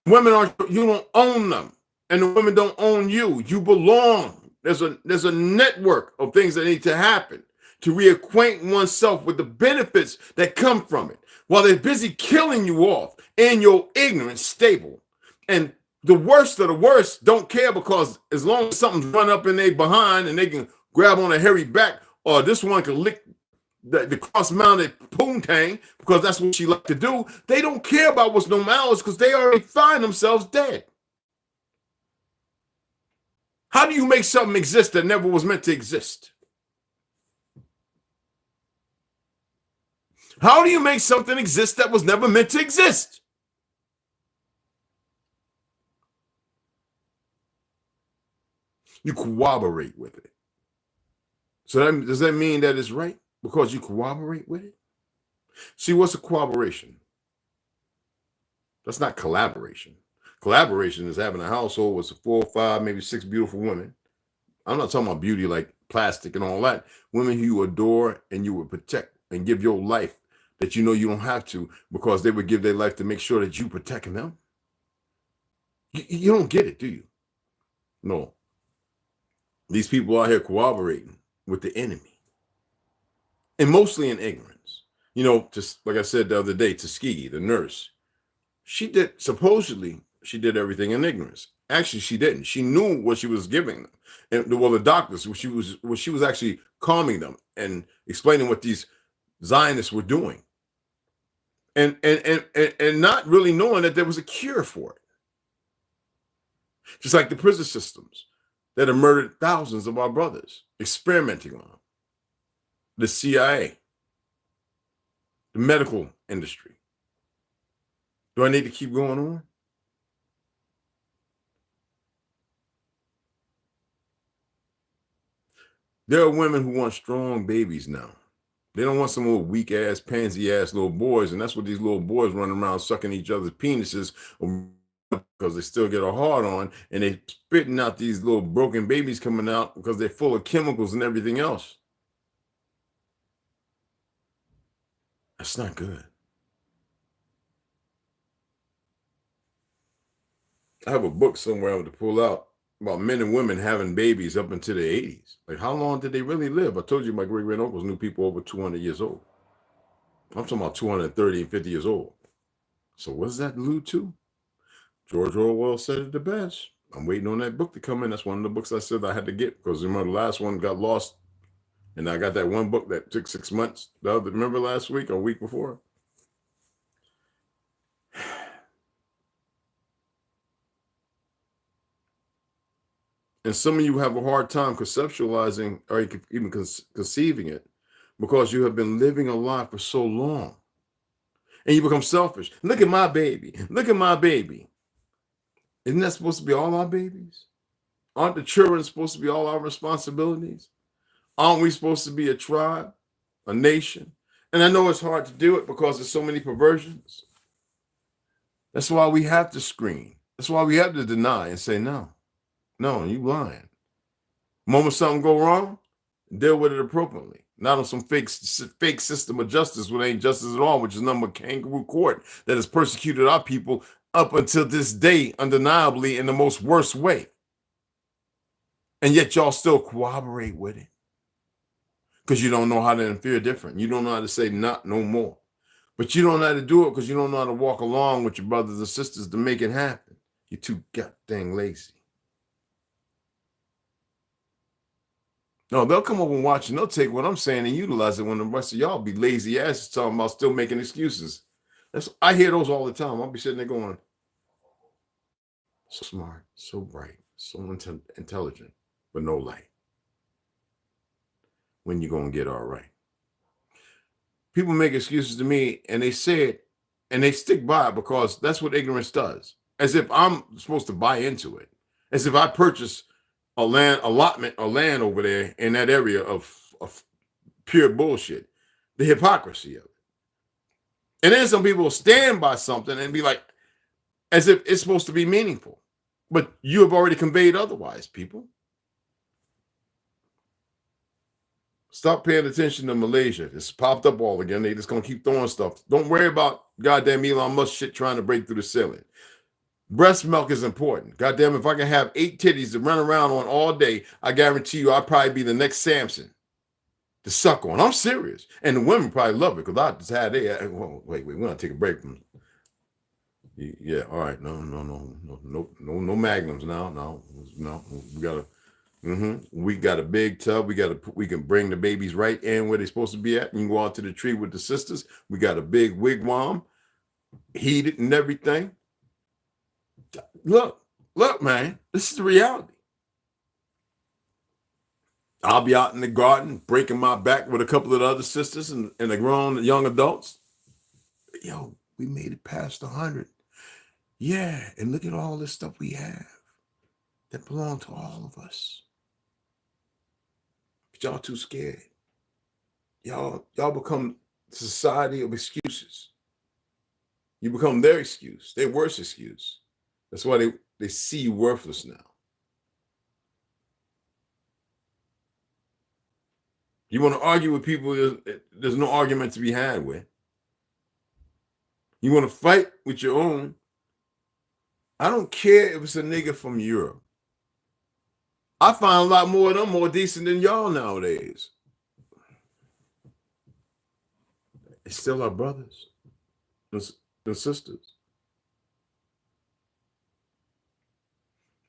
Women you don't own them, and the women don't own you. You belong. There's a network of things that need to happen to reacquaint oneself with the benefits that come from it, while they're busy killing you off in your ignorance stable. And the worst of the worst don't care, because as long as something's run up in their behind and they can grab on a hairy back, or this one can lick the cross-mounted poontang because that's what she like to do, they don't care about what's no malice because they already find themselves dead. How do you make something exist that never was meant to exist? How do you make something exist that was never meant to exist? You cooperate with it. So does that mean that it's right because you cooperate with it? See, what's a cooperation? That's not collaboration. Collaboration is having a household with 4, 5, maybe 6 beautiful women. I'm not talking about beauty like plastic and all that. Women who you adore and you would protect and give your life that you know you don't have to, because they would give their life to make sure that you protecting them. You don't get it, do you? No. These people out here cooperating with the enemy, and mostly in ignorance. You know, just like I said the other day, Tuskegee, the nurse, supposedly she did everything in ignorance. Actually, she didn't. She knew what she was giving them. And the doctors, she was actually calming them and explaining what these Zionists were doing. And not really knowing that there was a cure for it. Just like the prison systems that have murdered thousands of our brothers, experimenting on them. The CIA, the medical industry. Do I need to keep going on? There are women who want strong babies now. They don't want some little weak ass, pansy ass little boys, and that's what these little boys running around sucking each other's penises because they still get a hard on, and they spitting out these little broken babies coming out because they're full of chemicals and everything else. That's not good. I have a book somewhere I have to pull out about men and women having babies up into the 80s. Like, how long did they really live? I told you my great uncles knew people over 200 years old. I'm talking about 230 and 50 years old. So what does that allude to? George Orwell said it the best. I'm waiting on that book to come in. That's one of the books I said I had to get, because remember the last one got lost. And I got that one book that took 6 months. Remember last week or week before? And some of you have a hard time conceptualizing or even conceiving it, because you have been living a lie for so long. And you become selfish. Look at my baby. Look at my baby. Isn't that supposed to be all our babies? Aren't the children supposed to be all our responsibilities? Aren't we supposed to be a tribe, a nation? And I know it's hard to do it because there's so many perversions. That's why we have to screen. That's why we have to deny and say, no, you lying. The moment something go wrong, deal with it appropriately. Not on some fake system of justice, which ain't justice at all, which is nothing but kangaroo court that has persecuted our people up until this day, undeniably in the most worst way. And yet y'all still cooperate with it because you don't know how to interfere different. You don't know how to say not no more. But you don't know how to do it because you don't know how to walk along with your brothers and sisters to make it happen. You're too goddamn lazy. No, they'll come over and watch and they'll take what I'm saying and utilize it when the rest of y'all be lazy asses talking about still making excuses. I hear those all the time. I'll be sitting there going, so smart, so bright, so intelligent, but no light. When you gonna get all right? People make excuses to me and they say it and they stick by it because that's what ignorance does. As if I'm supposed to buy into it. As if I purchase a land allotment or land over there in that area of pure bullshit. The hypocrisy of it. And then some people will stand by something and be like, as if it's supposed to be meaningful. But you have already conveyed otherwise, people. Stop paying attention to Malaysia. It's popped up all again. They just gonna keep throwing stuff. Don't worry about goddamn Elon Musk shit trying to break through the ceiling. Breast milk is important. Goddamn, if I can have 8 titties to run around on all day, I guarantee you I'll probably be the next Samson to suck on. I'm serious. And the women probably love it because I just had wait, we're gonna take a break from yeah, all right. No magnums now. No. We got a big tub. We can bring the babies right in where they're supposed to be at. You can go out to the tree with the sisters. We got a big wigwam, heated and everything. Look, man, this is the reality. I'll be out in the garden breaking my back with a couple of the other sisters and the grown young adults. Yo, we made it past 100. Yeah, and look at all this stuff we have that belong to all of us. But y'all too scared. Y'all become the society of excuses. You become their excuse, their worst excuse. That's why they see you worthless now. You want to argue with people, there's no argument to be had with. You want to fight with your own. I don't care if it's a nigga from Europe. I find a lot more of them more decent than y'all nowadays. It's still our brothers and sisters.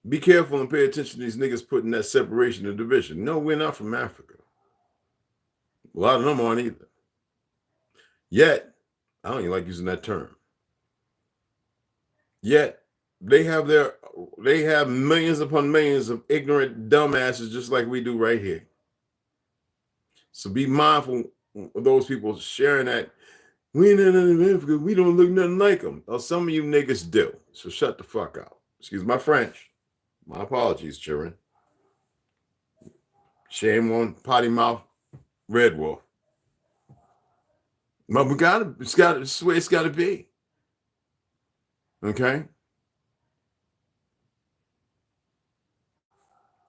Be careful and pay attention to these niggas putting that separation and division. No, we're not from Africa. A lot of them aren't either. Yet, I don't even like using that term. Yet, they have millions upon millions of ignorant dumbasses just like we do right here. So be mindful of those people sharing that we ain't in Africa, we don't look nothing like them. Well, some of you niggas do. So shut the fuck up. Excuse my French. My apologies, children. Shame on potty mouth red wolf. But it's the way it's gotta be. Okay?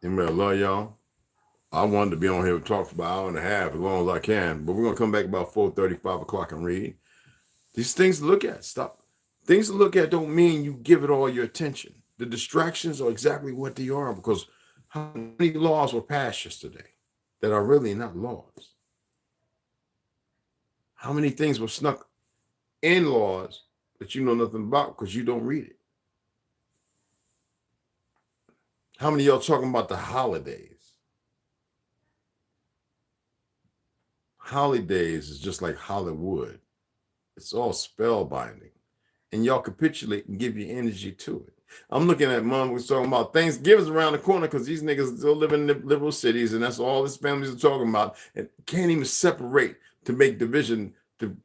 Anyway, I love y'all. I wanted to be on here and talk for about an hour and a half as long as I can, but we're gonna come back about 4:30, 5 o'clock and read. These things to look at. Stop. Things to look at don't mean you give it all your attention. The distractions are exactly what they are, because how many laws were passed yesterday that are really not laws? How many things were snuck in laws that you know nothing about because you don't read it? How many of y'all talking about the holidays? Holidays is just like Hollywood. It's all spellbinding. And y'all capitulate and give your energy to it. I'm looking at mom was talking about Thanksgiving's around the corner because these niggas still live in the liberal cities, and that's all his families are talking about, and can't even separate to make division, to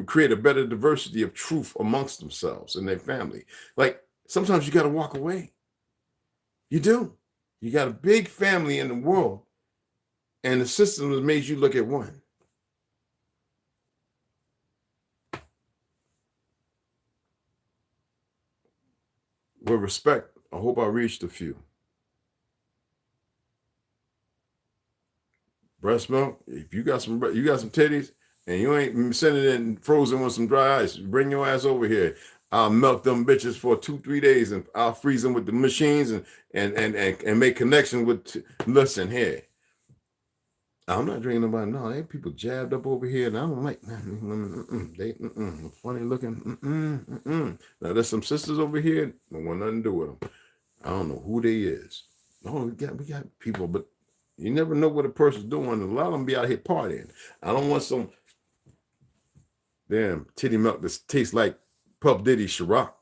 create a better diversity of truth amongst themselves and their family. Like, sometimes you got to walk away. You do. You got a big family in the world, And the system has made you look at one. With respect, I hope I reached a few. Breast milk, if you got some titties and you ain't sending it in frozen with some dry ice, bring your ass over here. I'll melt them bitches for 2-3 days and I'll freeze them with the machines and make connection with. Listen here, I'm not drinking nobody. No, they people jabbed up over here, and I don't like women. They funny looking. Now there's some sisters over here. I want nothing to do with them. I don't know who they is. Oh, we got people, but you never know what a person's doing. A lot of them be out here partying. I don't want some damn titty milk that tastes like Puff Diddy Ciroc.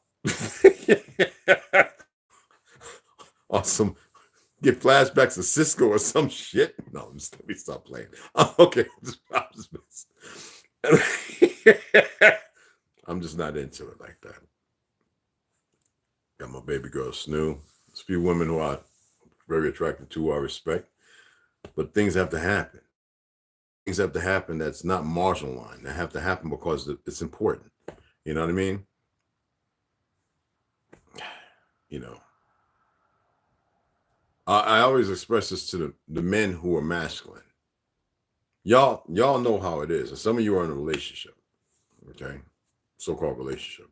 Or some get flashbacks to Cisco or some shit. No, let me stop playing. Okay, I'm just not into it like that. Got my baby girl Snoo. There's a few women who are very attracted to, I respect. But things have to happen. Things have to happen that's not marginal line. They have to happen because it's important. You know what I mean? You know. I always express this to the men who are masculine. Y'all know how it is. And some of you are in a relationship. Okay? So-called relationship.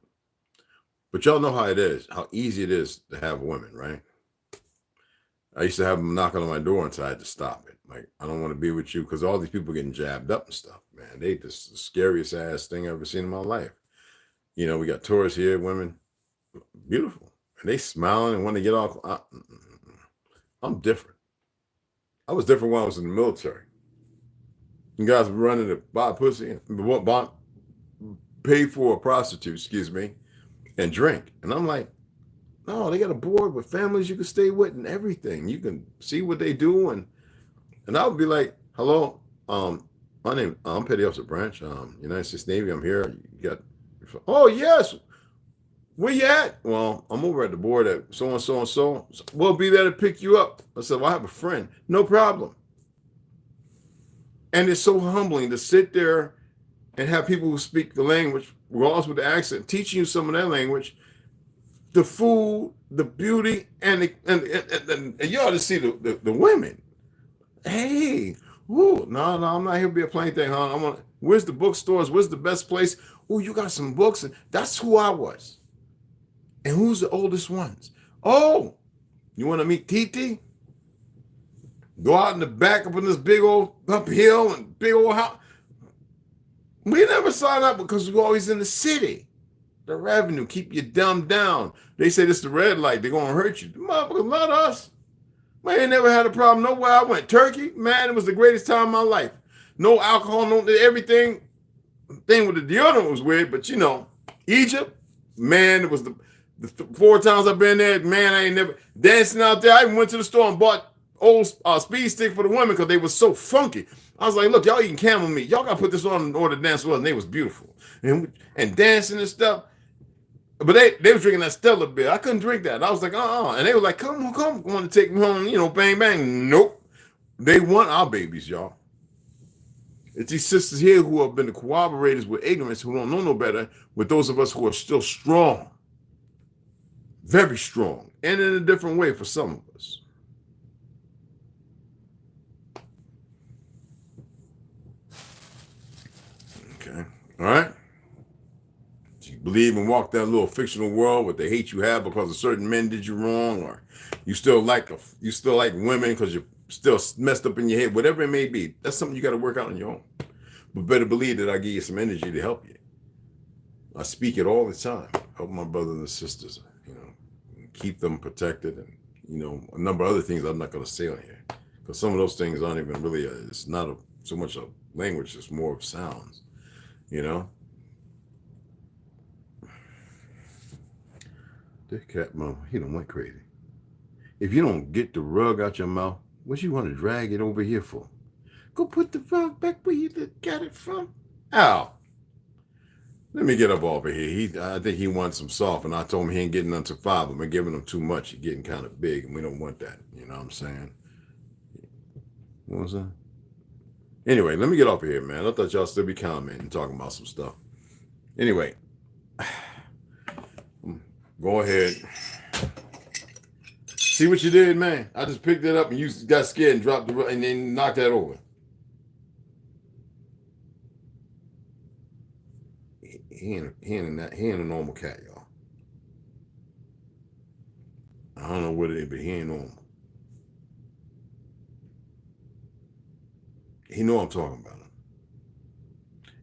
But y'all know how it is, how easy it is to have women, right? I used to have them knocking on my door until I had to stop it. Like, I don't want to be with you because all these people getting jabbed up and stuff, man. They just the scariest ass thing I've ever seen in my life. You know, we got tourists here, women, beautiful. And they smiling and want to get off. I'm different. I was different when I was in the military. You guys were running to buy pussy, pay for a prostitute, excuse me, and drink. And I'm like, no, they got a board with families you can stay with and everything. You can see what they do. And I would be like, hello, my name, I'm Petty Officer Branch, United States Navy. I'm here. You got, oh, yes. Where you at? Well, I'm over at the board at so-and-so and so. We'll be there to pick you up. I said, well, I have a friend. No problem. And it's so humbling to sit there and have people who speak the language, regardless with the accent, teaching you some of that language, the food, the beauty, and you ought to see the women. Hey, no, I'm not here to be a plain thing, huh? Where's the bookstores? Where's the best place? Oh, you got some books. And that's who I was. And who's the oldest ones? Oh, you want to meet Titi? Go out in the back up in this big old uphill and big old house. We never signed up because we're always in the city. The revenue, keep you dumbed down. They say this is the red light. They're going to hurt you. Motherfuckers, not us. Man, ain't never had a problem nowhere I went. Turkey, man, it was the greatest time of my life. No alcohol, no everything. Thing with the deodorant was weird, but you know, Egypt, man, it was the 4 times I've been there, man, I ain't never dancing out there. I even went to the store and bought old speed stick for the women because they were so funky. I was like, look, y'all eating camel meat. Y'all got to put this on in order to dance with us. And they was beautiful. And dancing and stuff. But they was drinking that Stella beer. I couldn't drink that. I was like, And they were like, come, want to take me home, you know, bang, bang. Nope. They want our babies, y'all. It's these sisters here who have been the cooperators with ignorance, who don't know no better, with those of us who are still strong. Very strong. And in a different way for some of us. Okay. All right. You believe and walk that little fictional world where they hate you have because of certain men did you wrong, or you still like women because you're still messed up in your head, whatever it may be. That's something you got to work out on your own. But better believe that I give you some energy to help you. I speak it all the time. Help my brothers and sisters, you know, keep them protected, and you know, a number of other things I'm not going to say on here because some of those things aren't even really. It's not so much a language; it's more of sounds, you know. This cat, mama, he done went crazy. If you don't get the rug out your mouth, what you want to drag it over here for? Go put the rug back where you got it from. Ow. Let me get up over here. I think he wants some soft, and I told him he ain't getting none to 5. I'm giving him too much. He's getting kind of big, and we don't want that. You know what I'm saying? What was that? Anyway, let me get off of here, man. I thought y'all still be commenting, talking about some stuff. Anyway, go ahead. See what you did, man? I just picked it up and you got scared and dropped the and then knocked that over. He ain't a normal cat, y'all. I don't know what it is, but he ain't normal. He know I'm talking about him.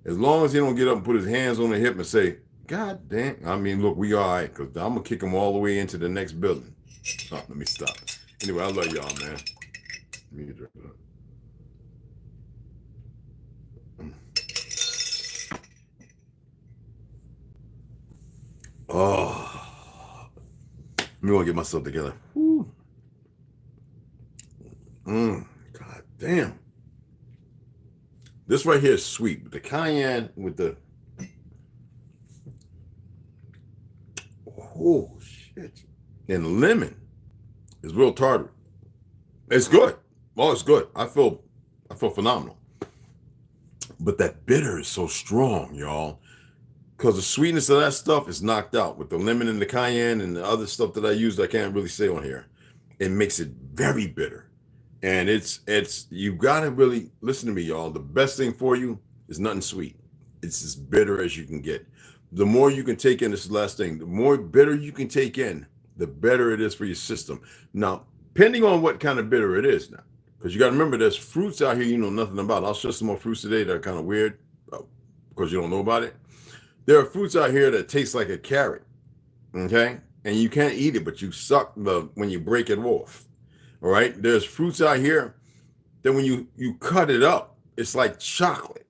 As long as he don't get up and put his hands on the hip and say, God damn. I mean, look, we all right, because I'm going to kick him all the way into the next building. Oh, let me stop. Anyway, I love y'all, man. Let me drink it up. Oh, let me want to get myself together. God damn. This right here is sweet. The cayenne with the... Oh, shit. And lemon is real tartar. It's good. Oh, it's good. I feel phenomenal. But that bitter is so strong, y'all. Because the sweetness of that stuff is knocked out with the lemon and the cayenne and the other stuff that I used I can't really say on here. It makes it very bitter. And it's you gotta really listen to me, y'all. The best thing for you is nothing sweet. It's as bitter as you can get. The more you can take in, this is the last thing, the more bitter you can take in, the better it is for your system. Now, depending on what kind of bitter it is now, because you got to remember there's fruits out here you know nothing about. I'll show some more fruits today that are kind of weird because you don't know about it. There are fruits out here that taste like a carrot, okay? And you can't eat it, but you suck when you break it off, all right? There's fruits out here that when you cut it up, it's like chocolate,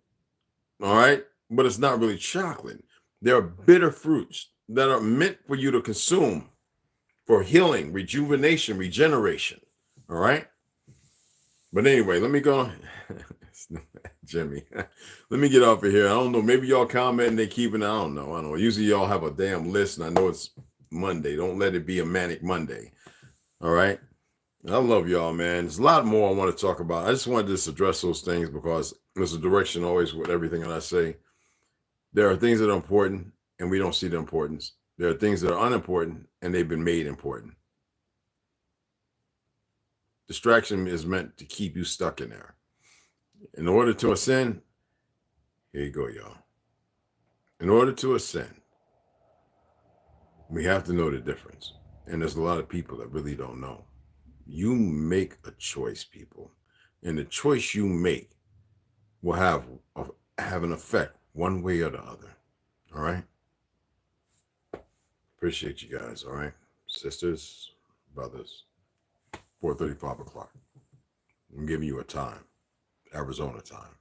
all right? But it's not really chocolate. There are bitter fruits that are meant for you to consume for healing, rejuvenation, regeneration, all right? But anyway, let me go. Jimmy, let me get off of here. I don't know. Maybe y'all comment and they keep it. I don't know. Usually y'all have a damn list, and I know it's Monday. Don't let it be a manic Monday. All right. I love y'all, man. There's a lot more I want to talk about. I just wanted to just address those things because there's a direction always with everything that I say. There are things that are important, and we don't see the importance. There are things that are unimportant, and they've been made important. Distraction is meant to keep you stuck in there. In order to ascend, here you go, y'all. In order to ascend, we have to know the difference. And there's a lot of people that really don't know. You make a choice, people. And the choice you make will have an effect one way or the other. All right? Appreciate you guys, all right? Sisters, brothers, 4:35 o'clock. I'm giving you a time. Arizona time.